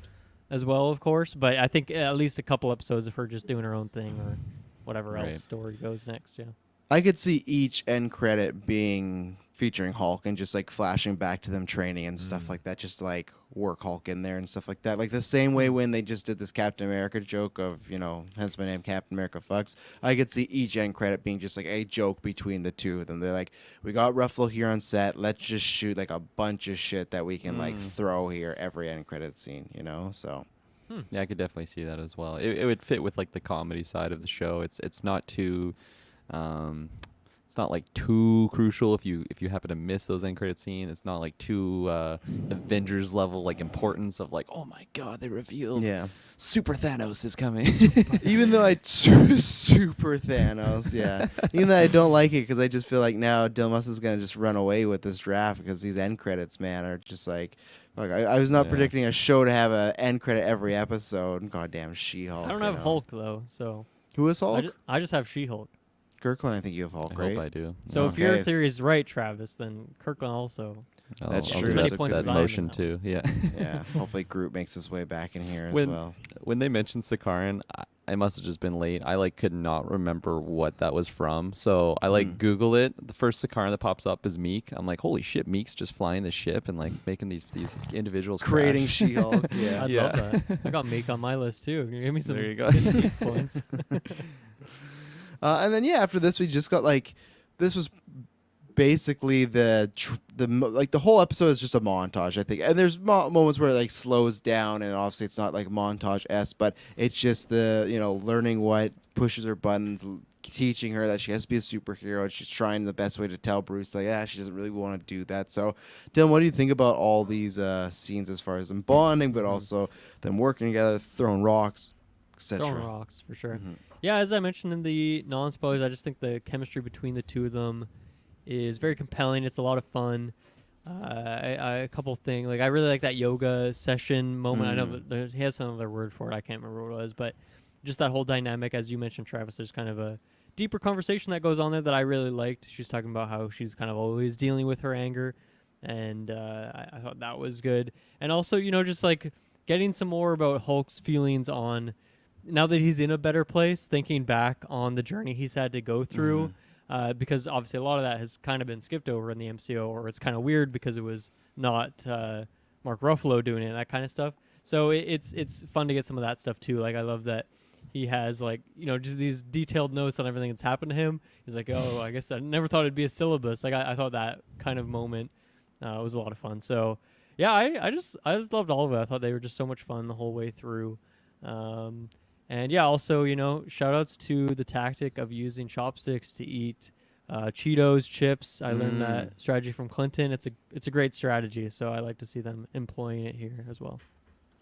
as well, of course. But I think at least a couple episodes of her just doing her own thing or whatever Right. else story goes next. Yeah. I could see each end credit featuring Hulk and just flashing back to them training and stuff like that. Just work Hulk in there and stuff like that. The same way when they just did this Captain America joke of, hence my name Captain America fucks. I could see each end credit being just a joke between the two of them. They're we got Ruffalo here on set. Let's just shoot a bunch of shit that we can throw here every end credit scene, so. Yeah, I could definitely see that as well. It would fit with the comedy side of the show. It's not too it's not like too crucial if you happen to miss those end credit scene. It's not like too Avengers level like importance of like, oh my god, they revealed Yeah. Super Thanos is coming. Even though I super Thanos, yeah. Even though I don't like it because I just feel like now Dilmus is gonna just run away with this draft because these end credits, man, are just like. Look, I was not Yeah. predicting a show to have an end credit every episode. Goddamn She-Hulk. I don't have Hulk though, so Who is Hulk? I just have She-Hulk. Kirklin, I think you have I Hulk, hope right? I do. So if Okay, your it's- theory is right, Travis, then Kirkland also. That's I'll true. give As that- many points that as I am in motion that too. Yeah. Yeah. Hopefully Groot makes his way back in here as When- well. When they mentioned Sakaran, I must have just been late. I like could not remember what that was from. So I like Google it. The first Sakaran that pops up is Meek. I'm like, holy shit, Meek's just flying the ship and like making these individuals Creating crash. She-Hulk. Yeah. I'd Yeah. love that. I got Meek on my list too. Give me some There you go. good Meek points. And then after this we just got like this was basically the whole episode is just a montage, I think. And there's moments where it like slows down, and obviously it's not like montage-esque, but it's just the learning what pushes her buttons, teaching her that she has to be a superhero, and she's trying the best way to tell Bruce like she doesn't really want to do that. So Dylan, what do you think about all these scenes as far as them bonding, but also them working together, throwing rocks, etc.? Throwing rocks for sure. Mhm. Yeah, as I mentioned in the non-spoilers, I just think the chemistry between the two of them is very compelling. It's a lot of fun. A couple things like I really like that yoga session moment. I know that he has some other word for it. I can't remember what it was, but just that whole dynamic, as you mentioned, Travis. There's kind of a deeper conversation that goes on there that I really liked. She's talking about how she's kind of always dealing with her anger, and I thought that was good. And also, just like getting some more about Hulk's feelings on now that he's in a better place, thinking back on the journey he's had to go through. Because obviously a lot of that has kind of been skipped over in the MCO, or it's kind of weird because it was not Mark Ruffalo doing it, that kind of stuff. So it's fun to get some of that stuff too. Like I love that he has like just these detailed notes on everything that's happened to him. He's like, oh, I guess I never thought it'd be a syllabus. Like I thought that kind of moment was a lot of fun. So yeah, I just loved all of it. I thought they were just so much fun the whole way through. And yeah, also, shout outs to the tactic of using chopsticks to eat Cheetos, chips. I learned that strategy from Clinton. It's a great strategy, so I like to see them employing it here as well.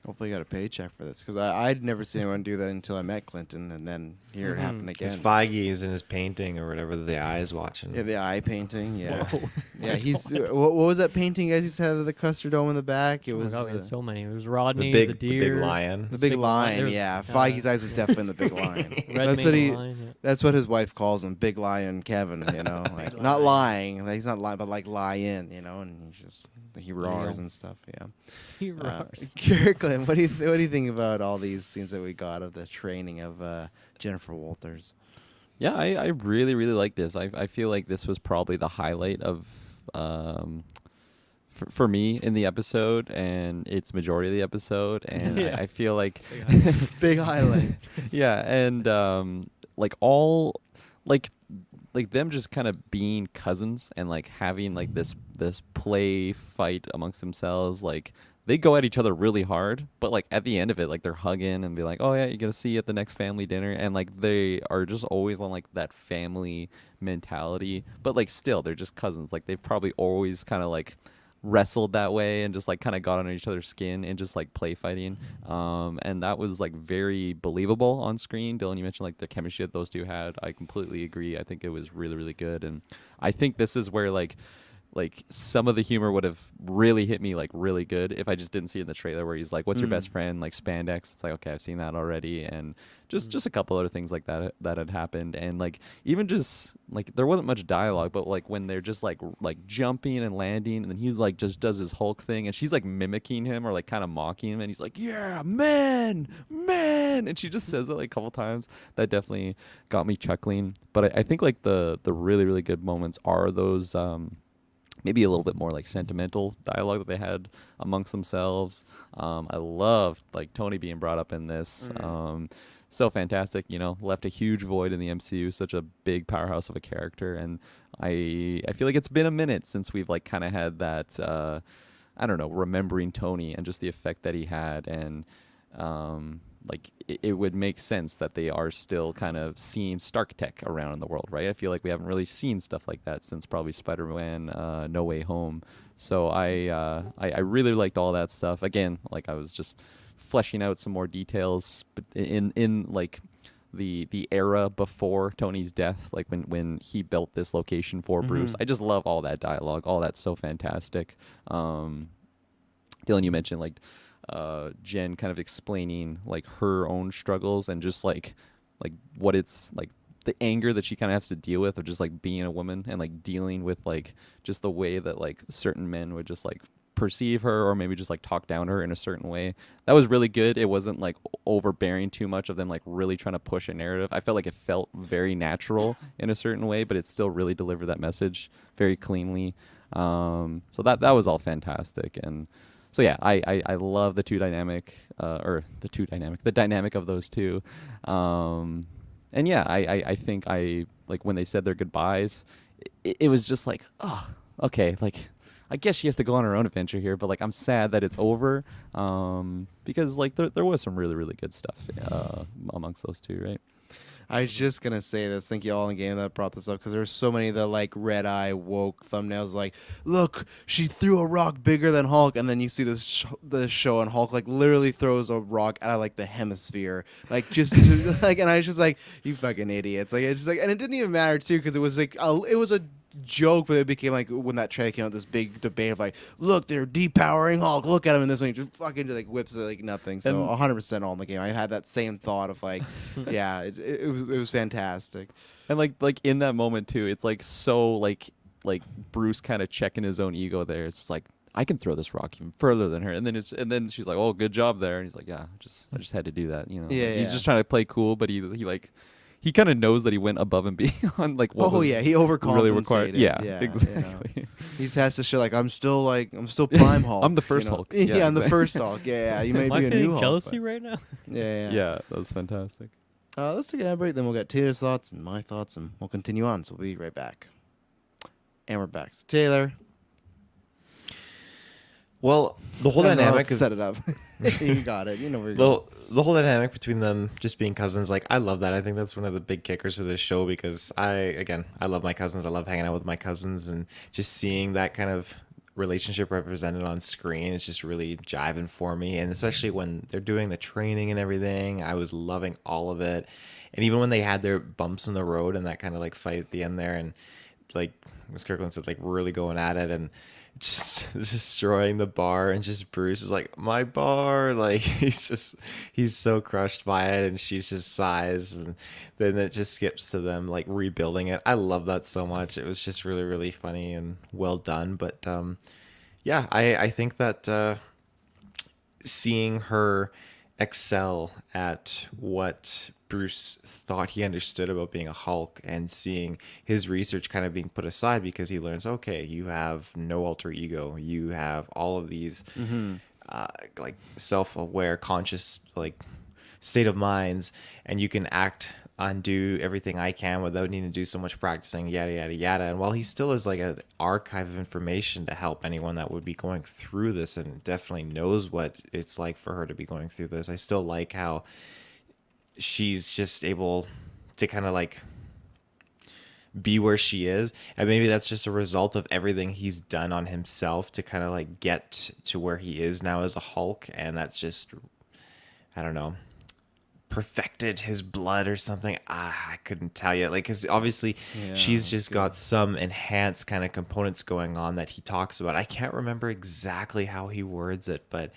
Hopefully you got a paycheck for this, because I'd never seen anyone do that until I met Clinton, and then here it happened again. It's Feige's in his painting or whatever the eye is watching. Yeah, the eye painting. Yeah, Whoa. yeah. He's what was that painting? Guys, used to have the custard dome in the back. It Oh my was God, we had so many. It was The Rodney, big, the deer, lion. the big big lion. there's, Yeah, Feige's eyes was definitely in the big lion. red That's what mane he. lion, yeah. That's what his wife calls him, Big Lion Kevin. Like not lying. Like, he's not lying, but like lion. And he's just he roars and stuff. Yeah. He roars. Kirkland, what do you think about all these scenes that we got of the training of Jennifer Walters? Yeah, I really, really like this. I feel like this was probably the highlight of for me in the episode, and it's majority of the episode, and Yeah. I feel like Big highlight. yeah, and like all like them just kind of being cousins and like having like this play fight amongst themselves. Like they go at each other really hard, but like at the end of it, like they're hugging and be like, oh yeah, you're gonna see you at the next family dinner, and like they are just always on like that family mentality, but like still they're just cousins. Like they've probably always kind of like wrestled that way and just like kind of got under each other's skin and just like play fighting, and that was like very believable on screen. Dylan, you mentioned like the chemistry that those two had. I completely agree. I think it was really, really good, and I think this is where like some of the humor would have really hit me like really good if I just didn't see it in the trailer where he's like, what's your best friend, like spandex. It's like, okay, I've seen that already, and just a couple other things like that had happened, and like even just like there wasn't much dialogue, but like when they're just like jumping and landing, and then he like just does his Hulk thing, and she's like mimicking him or like kind of mocking him, and he's like, yeah, man, and she just says it like a couple times. That definitely got me chuckling. But I think like the really, really good moments are those maybe a little bit more like sentimental dialogue that they had amongst themselves. I loved like Tony being brought up in this. So fantastic, left a huge void in the MCU, such a big powerhouse of a character. And I feel like it's been a minute since we've like kind of had that, I don't know, remembering Tony and just the effect that he had. And like it would make sense that they are still kind of seeing Stark tech around in the world, right? I feel like we haven't really seen stuff like that since probably Spider-Man No Way Home. So I really liked all that stuff. Again, like I was just fleshing out some more details, but in like the era before Tony's death, like when he built this location for Bruce. I just love all that dialogue. All that's so fantastic. Dylan, you mentioned like Jen kind of explaining like her own struggles and just like what it's like, the anger that she kind of has to deal with of just like being a woman and like dealing with like just the way that like certain men would just like perceive her or maybe just like talk down to her in a certain way. That was really good. It wasn't like overbearing too much of them like really trying to push a narrative. I felt like it felt very natural in a certain way, but it still really delivered that message very cleanly. So that was all fantastic. And so yeah, I love the dynamic of those two. And yeah, I think I like when they said their goodbyes, it was just like, oh, okay, like I guess she has to go on her own adventure here, but like I'm sad that it's over, because like there was some really really good stuff amongst those two, right? I was just gonna say this. Thank you all in the game that brought this up because there's so many of the like red eye woke thumbnails. Like, look, she threw a rock bigger than Hulk, and then you see the show, and Hulk like literally throws a rock out of like the hemisphere, like just to, like, and I was just like, you fucking idiots. Like it's just like, and it didn't even matter too because it was like it was a joke, but it became like when that trailer came out, this big debate of like, look, they're depowering Hulk. Look at him in this one. He just fucking like whips it like nothing. So 100% all in the game. I had that same thought of like, yeah, it was fantastic. And like in that moment too, it's like so like Bruce kind of checking his own ego there. It's just like, I can throw this rock even further than her, and then she's like, oh, good job there, and he's like, yeah, I just had to do that, you know. Yeah, He's just trying to play cool, but he kind of knows that he went above and beyond like what was he overcompensated. really required. Yeah, You exactly. know? He just has to show like I'm still prime Hulk. I'm the first Hulk. Yeah, I'm the first Hulk. Yeah, you may Am I be a feeling new jealousy Hulk. right now? Yeah. That was fantastic. Let's take a break, then we'll get Taylor's thoughts and my thoughts, and we'll continue on. So we'll be right back. And we're back. So Taylor. Well, the whole dynamic set it up. You got it. You know where you're going. The whole dynamic between them just being cousins, like I love that. I think that's one of the big kickers for this show because I love my cousins. I love hanging out with my cousins and just seeing that kind of relationship represented on screen. It's just really jiving for me, and especially when they're doing the training and everything, I was loving all of it. And even when they had their bumps in the road and that kind of like fight at the end there, and like as Kirklin said, like really going at it and just destroying the bar, and just Bruce is like, my bar, like he's so crushed by it, and she's just sighs, and then it just skips to them like rebuilding it. I love that so much. It was just really really funny and well done. But yeah, I think that seeing her excel at what Bruce thought he understood about being a Hulk, and seeing his research kind of being put aside because he learns, okay, you have no alter ego, you have all of these like self-aware, conscious like state of minds, and you can undo everything I can without needing to do so much practicing, yada yada yada. And while he still is like an archive of information to help anyone that would be going through this, and definitely knows what it's like for her to be going through this, I still like how she's just able to kind of like be where she is. And maybe that's just a result of everything he's done on himself to kind of like get to where he is now as a Hulk. And that's just, I don't know, perfected his blood or something. I couldn't tell you, like, because obviously she's just got some enhanced kind of components going on that he talks about. I can't remember exactly how he words it, but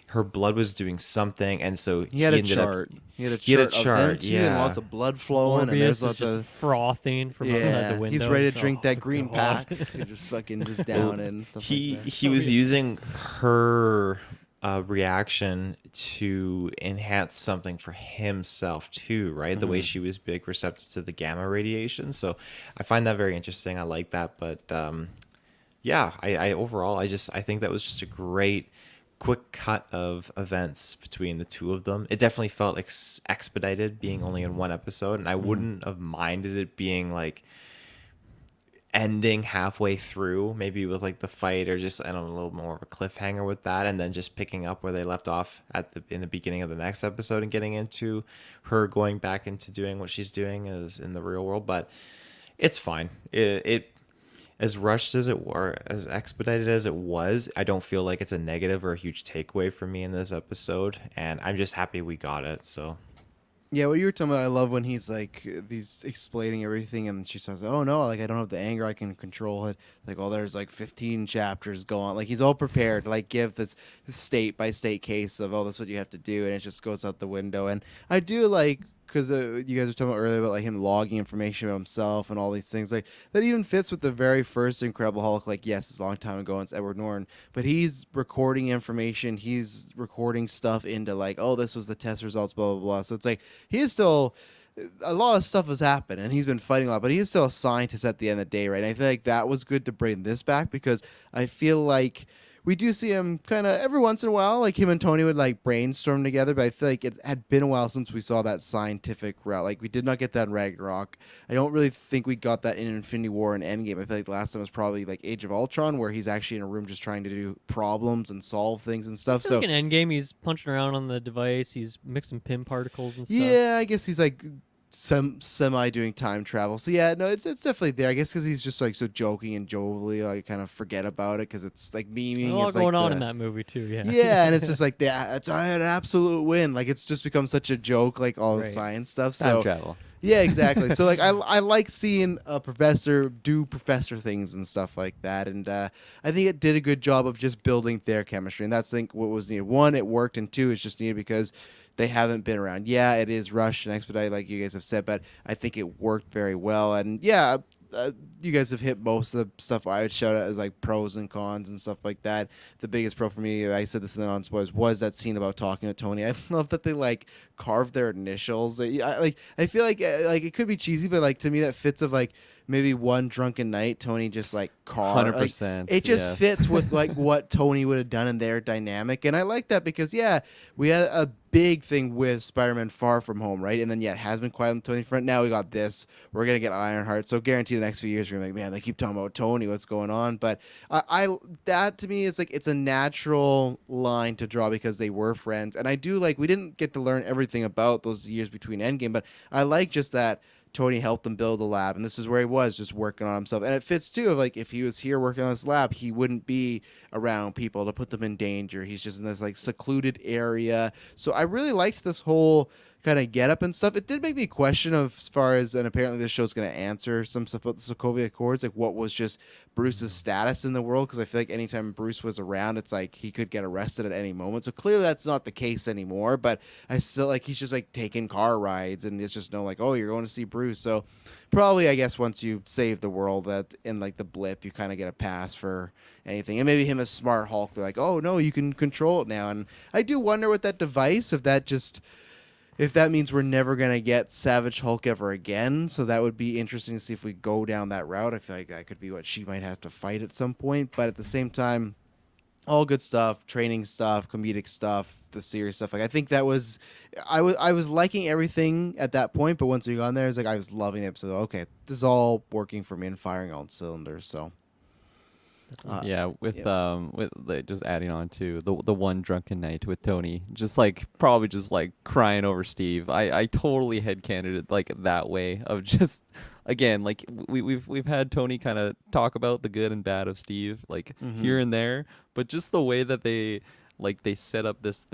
her blood was doing something, and so he had a chart. He had a chart of them and lots of blood flowing, and there's lots of frothing from outside the window. He's ready to drink that green pack. He just fucking just down it and stuff like that. He was using her reaction to enhance something for himself too, right? The way she was big receptive to the gamma radiation. So I find that very interesting. I like that. But yeah, I overall, I think that was just a great quick cut of events between the two of them. It definitely felt expedited being only in one episode, and I wouldn't have minded it being like ending halfway through, maybe with like the fight, or just, I don't know, a little more of a cliffhanger with that, and then just picking up where they left off in the beginning of the next episode and getting into her going back into doing what she's doing as in the real world. But it's fine. It as rushed as it were, as expedited as it was, I don't feel like it's a negative or a huge takeaway for me in this episode, and I'm just happy we got it. So Yeah, what you were talking about, I love when he's like, he's explaining everything, and she says, "Oh no, like I don't have the anger, I can control it." Like, oh, there's like 15 chapters go on. Like he's all prepared to like give this state by state case of, oh, this is what you have to do, and it just goes out the window. And I do like, because you guys were talking about earlier about like him logging information about himself and all these things, like that even fits with the very first Incredible Hulk. Like, yes, it's a long time ago, and it's Edward Norton, but he's recording information, he's recording stuff into like, oh, this was the test results, blah blah blah. So it's like he is still, a lot of stuff has happened and he's been fighting a lot, but he is still a scientist at the end of the day, right? And I feel like that was good to bring this back, because I feel like we do see him kind of every once in a while, like him and Tony would like brainstorm together, but I feel like it had been a while since we saw that scientific route. Like we did not get that in Ragnarok. I don't really think we got that in Infinity War and Endgame. I feel like the last time was probably like Age of Ultron, where he's actually in a room just trying to do problems and solve things and stuff. So like in Endgame, he's punching around on the device. He's mixing pin particles and stuff. yeah, I guess he's like semi doing time travel. So yeah, no, it's definitely there. I guess because he's just like so joking and jovially, I kind of forget about it because it's like memeing. A lot it's going like on the, in that movie too. Yeah. yeah, and it's just like that. I had an absolute win. Like it's just become such a joke, like all the Right. science stuff. Time So travel. yeah, exactly. So like I like seeing a professor do professor things and stuff like that, and I think it did a good job of just building their chemistry, and that's I think what was needed. One, it worked, and two, it's just needed because they haven't been around. Yeah, it is rushed and expedited, like you guys have said, but I think it worked very well. And yeah, you guys have hit most of the stuff I would shout out as like pros and cons and stuff like that. The biggest pro for me, I said this in the non-spoilers, was that scene about talking to Tony. I love that they like carved their initials. I feel like it could be cheesy, but like to me that fits of like maybe one drunken night Tony just like carved. 100%. It just yes. fits with like what Tony would have done in their dynamic, and I like that because yeah, we had a big thing with Spider-Man Far From Home, right? And then yeah, it has been quiet on the Tony front. Now we got this. We're gonna get Ironheart, so guarantee the next few years we're gonna be like, man, they keep talking about Tony. What's going on? But I that to me is like it's a natural line to draw because they were friends, and I do like we didn't get to learn everything about those years between Endgame, but I like just that Tony helped them build a lab, and this is where he was just working on himself. And it fits too of like if he was here working on this lab, he wouldn't be around people to put them in danger. He's just in this like secluded area. So I really liked this whole kind of get up and stuff. It did make me question of as far as, and apparently this show's going to answer some stuff about the Sokovia Accords, like what was just Bruce's status in the world, because I feel like anytime Bruce was around, it's like he could get arrested at any moment. So clearly that's not the case anymore, but I still like he's just like taking car rides, and it's just no like, oh, you're going to see Bruce. So probably I guess once you save the world, that in like the blip you kind of get a pass for anything. And maybe him as Smart Hulk, they're like, oh no, you can control it now. And I do wonder with that device if that means we're never going to get Savage Hulk ever again. So that would be interesting to see if we go down that route. I feel like that could be what she might have to fight at some point. But at the same time, all good stuff, training stuff, comedic stuff, the serious stuff. Like I think that was, I was liking everything at that point. But once we got on there, it's like I was loving the episode. Okay, this is all working for me and firing on cylinders. So. With like, just adding on to the one drunken night with Tony, just like probably just like crying over Steve. I totally headcanoned it like that way of just again like we've had Tony kind of talk about the good and bad of Steve like here and there, but just the way that they set up this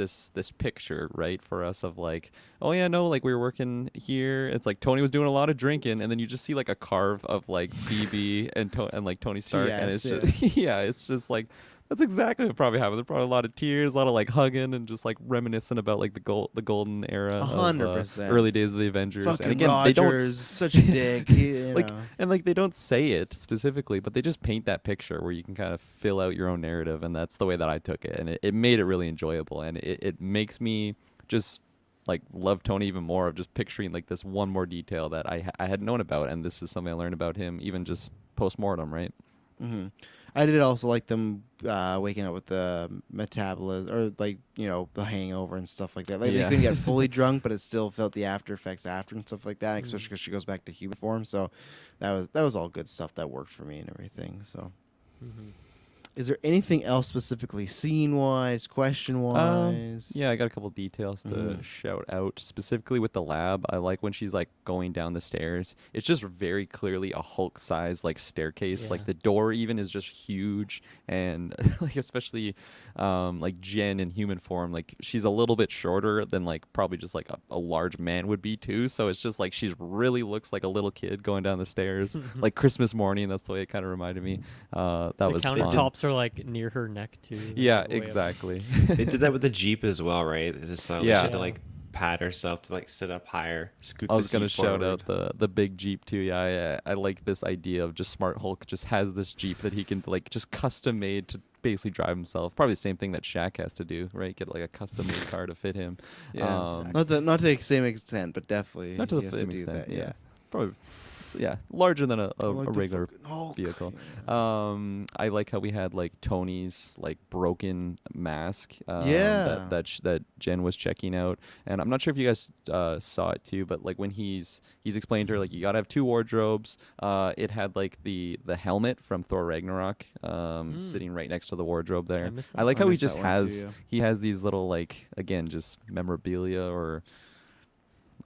picture right for us of like, oh yeah, no, like we were working here. It's like Tony was doing a lot of drinking, and then you just see like a carve of like BB and like Tony Stark, and it's just yeah, it's just like that's exactly what probably happened. There's probably a lot of tears, a lot of like hugging and just like reminiscing about like the golden era, 100%. Early days of the Avengers. Fucking and again, Rogers, they don't such a dick. like and like they don't say it specifically, but they just paint that picture where you can kind of fill out your own narrative, and that's the way that I took it, and it made it really enjoyable, and it makes me just like love Tony even more of just picturing like this one more detail that I had known about, and this is something I learned about him even just post mortem, right? Mm-hmm. I did also like them waking up with the metabolism or like the hangover and stuff like that. Like they Yeah. couldn't get fully drunk, but it still felt the after effects after and stuff like that. Mm. Especially because she goes back to human form. So that was all good stuff that worked for me and everything. So. Mm-hmm. Is there anything else specifically scene-wise, question-wise? Yeah, I got a couple details to shout out. Specifically with the lab, I like when she's like going down the stairs. It's just very clearly a Hulk-sized like staircase. Yeah. Like the door even is just huge, and like especially like Jen in human form, like she's a little bit shorter than like probably just like a large man would be too. So it's just like she's really looks like a little kid going down the stairs, like Christmas morning. That's the way it kind of reminded me. That The was fun. countertops are like near her neck too. Yeah, like, way up. exactly. They did that with the Jeep as well, right? It's just so Yeah. she had to like pat herself to like sit up higher, scoot I the was gonna seat shout forward. out the big Jeep too. Yeah, I like this idea of just Smart Hulk just has this Jeep that he can like just custom made to basically drive himself. Probably the same thing that Shaq has to do, right? Get like a custom made car to fit him. Yeah, exactly. not to the same extent, but definitely Not to he the has same to do extent. that. Yeah. Probably. Yeah, larger than a Like the regular fucking Hulk, vehicle. yeah. I like how we had like Tony's like broken mask. Yeah. That Jen was checking out, and I'm not sure if you guys saw it too, but like when he's explained to her like you gotta have two wardrobes. It had like the helmet from Thor Ragnarok sitting right next to the wardrobe there. missed I that like one. how I he missed just that one too, has yeah. he has these little like again just memorabilia or.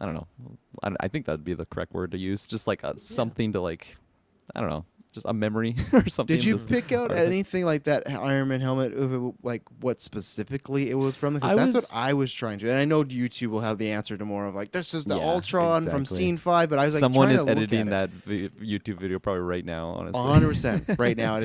I don't know. I think that'd be the correct word to use. Just like something to like, I don't know, just a memory or something. Did you just- pick out artifact. anything like that Iron Man helmet? Like what specifically it was from? Because I that's was- what I was trying to. And I know YouTube will have the answer to more of like this is the Yeah, Ultron from exactly. Scene 5. But I was like, Someone trying is to look editing at that YouTube video probably right now. Honestly, 100%. Right now, it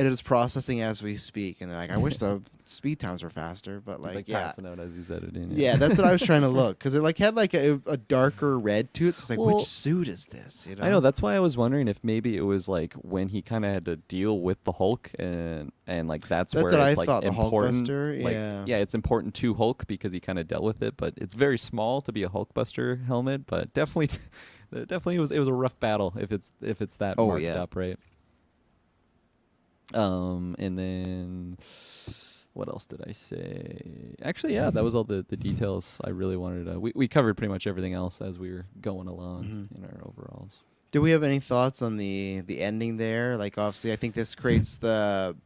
is processing as we speak, and they're like, I wish the speed times were faster, but He's like, like yeah, passing out as he's editing. yeah, that's what I was trying to look because it like had like a darker red to it. So it's like, Well, which suit is this? You know, I know that's why I was wondering if maybe it was like when he kind of had to deal with the Hulk and like that's where what I it's like thought. The important. Hulkbuster, Like, yeah. it's important to Hulk because he kind of dealt with it, but it's very small to be a Hulkbuster helmet. But definitely, definitely it was a rough battle if it's that Oh, marked yeah. up, right? And then what else did I say? Actually, yeah, that was all the details I really wanted to. We covered pretty much everything else as we were going along in our overalls. Do we have any thoughts on the ending there? Like, obviously, I think this creates the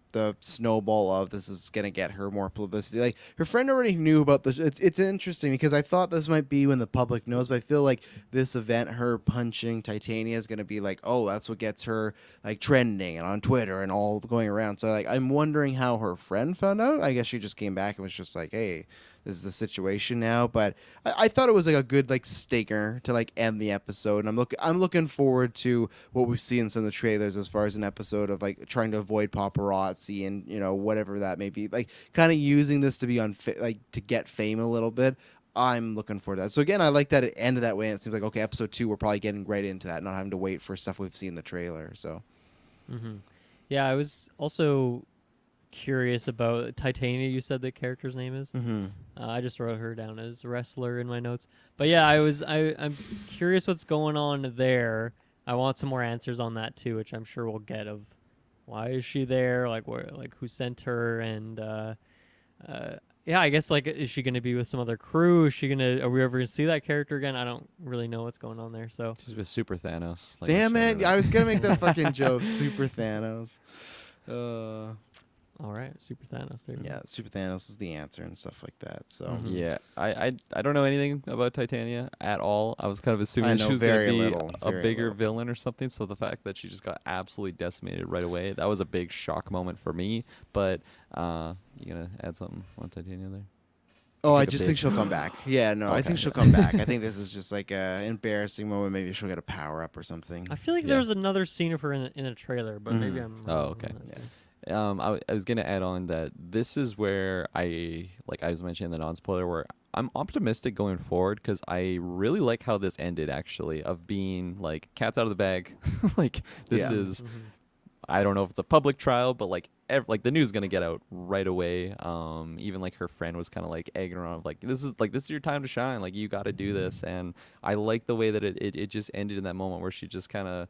snowball of this is gonna get her more publicity. Like, her friend already knew about the. It's interesting because I thought this might be when the public knows, but I feel like this event, her punching Titania, is gonna be like, oh, that's what gets her like trending and on Twitter and all going around. So like, I'm wondering how her friend found out. I guess she just came back and was just like, hey, this is the situation now. But I thought it was like a good like stinger to like end the episode. And I'm looking forward to what we've seen in some of the trailers as far as an episode of like trying to avoid paparazzi and whatever that may be. Like kind of using this to be like to get fame a little bit. I'm looking forward to that. So again, I like that it ended that way. And it seems like okay, episode 2 we're probably getting right into that, not having to wait for stuff we've seen in the trailer. So Yeah, I was also curious about Titania. You said the character's name is. I just wrote her down as wrestler in my notes. But yeah, I'm curious what's going on there. I want some more answers on that too, which I'm sure we'll get. Of why is she there? Like where? Like who sent her? And yeah, I guess like is she gonna be with some other crew? Is she gonna? Are we ever gonna see that character again? I don't really know what's going on there. So She's with Super Thanos. Like damn I it! said. I was gonna make that fucking joke. Super Thanos. all right, Super Thanos. There. Yeah, Super Thanos is the answer and stuff like that. So Mhm. Yeah, I don't know anything about Titania at all. I was kind of assuming I she know was going very to be little, a very bigger little. villain or something. So the fact that she just got absolutely decimated right away, that was a big shock moment for me. But you gonna add something on Titania there? Oh, I Like a just think bitch. she'll come back. Yeah, no, I Okay. think she'll come back. I think this is just like a embarrassing moment. Maybe she'll get a power up or something. I feel like Yeah. there was another scene of her in the trailer, but maybe Mhm. I'm. Oh, wrong on okay. that Yeah. too. I was gonna add on that this is where I was mentioning in the non-spoiler where I'm optimistic going forward because I really like how this ended actually of being like cat's out of the bag. Like this Yeah. is I don't know if it's a public trial, but like the news is gonna get out right away. Even like her friend was kind of like egging her on, like this is your time to shine. Like you got to do this, and I like the way that it just ended in that moment where she just kind of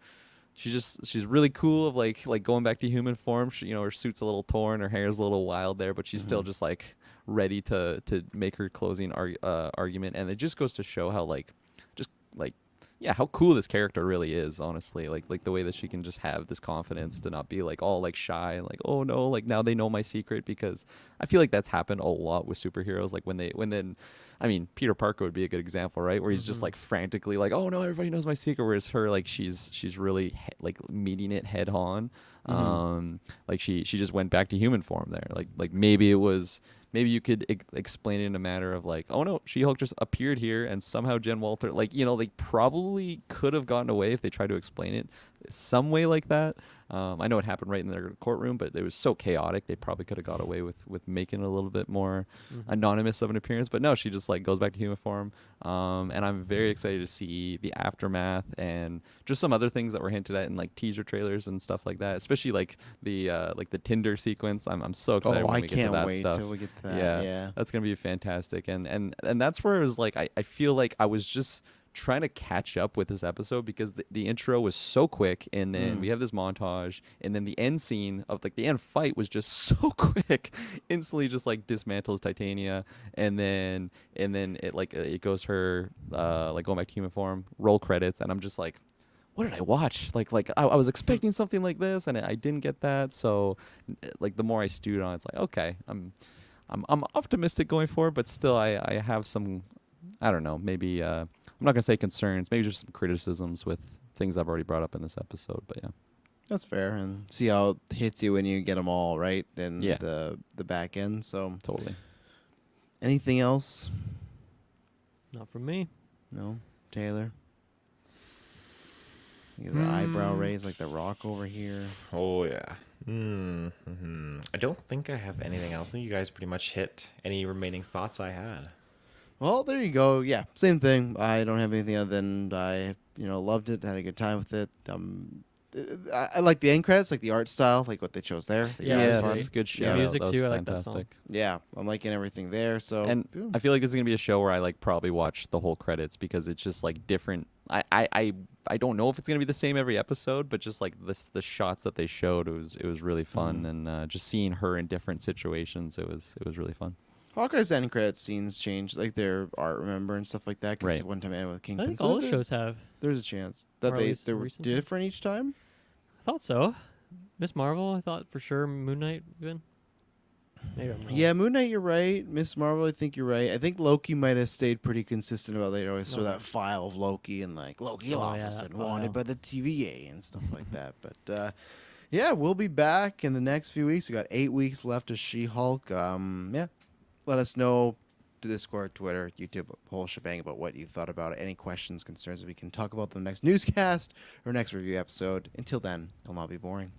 she's really cool of like going back to human form. She, her suit's a little torn, her hair's a little wild there, but she's still just like ready to make her closing argument. And it just goes to show how just like yeah, how cool this character really is, honestly. Like the way that she can just have this confidence to not be like all like shy, like, oh no, like now they know my secret. Because I feel like that's happened a lot with superheroes. Like when then I mean, Peter Parker would be a good example, right? Where he's just like frantically like, oh no, everybody knows my secret. Whereas her, like she's really like meeting it head on. Like she just went back to human form there. Like maybe you could explain it in a matter of like, oh no, She-Hulk just appeared here and somehow Jen Walter, like, they probably could have gotten away if they tried to explain it some way like that. I know it happened right in their courtroom, but it was so chaotic. They probably could have got away with making it a little bit more anonymous of an appearance. But no, she just like goes back to human form. And I'm very excited to see the aftermath and just some other things that were hinted at in like teaser trailers and stuff like that. Especially like the Tinder sequence. I'm so excited when we get to that wait stuff. till we get to that. Yeah. That's gonna be fantastic. And that's where it was like I feel like I was just trying to catch up with this episode because the intro was so quick, and then we have this montage, and then the end scene of like the end fight was just so quick, instantly just like dismantles Titania, and then it goes her like going back to human form, roll credits, and I'm just like, what did I watch? Like I was expecting something like this, and I didn't get that. So like the more I stewed on it, it's like, okay, I'm optimistic going forward, but still I have some, I don't know, maybe I'm not gonna say concerns, maybe just some criticisms with things I've already brought up in this episode. But yeah, That's fair, and see how it hits you when you get them all right in Yeah. the back end. So, totally. anything else? Not from me. No, Taylor. You get the eyebrow raised like the Rock over here. Oh yeah. I don't think I have anything else. I think you guys pretty much hit any remaining thoughts I had. Well, there you go. Yeah, same thing. I don't have anything other than I, loved it, had a good time with it. I like the end credits, like the art style, like what they chose there. Yeah, It was it's fun. great. Good show. Yeah. Music That was too, I like that song. fantastic. Yeah, I'm liking everything there. So, And yeah. I feel like this is gonna be a show where I like probably watch the whole credits because it's just like different. I don't know if it's gonna be the same every episode, but just like the shots that they showed, it was really fun, and just seeing her in different situations, it was really fun. Hawkeye's end credit scenes change, like their art, remember, and stuff like that. Because Right. one time it ended with I Kingpin. think so all the there's- shows have. There's a chance that Or at they least were recently. different each time. I thought so. Miss Marvel, I thought for sure. Moon Knight, even. Maybe I'm wrong. Yeah, Moon Knight, you're right. Miss Marvel, I think you're right. I think Loki might have stayed pretty consistent about they always show No. that file of Loki and like Loki Oh, yeah, office that and wanted file. by the TVA and stuff like that. But yeah, we'll be back in the next few weeks. We got 8 weeks left of She-Hulk. Yeah, let us know to Discord, Twitter, YouTube, the whole shebang about what you thought about it. Any questions, concerns, we can talk about them next newscast or next review episode. Until then, it'll not be boring.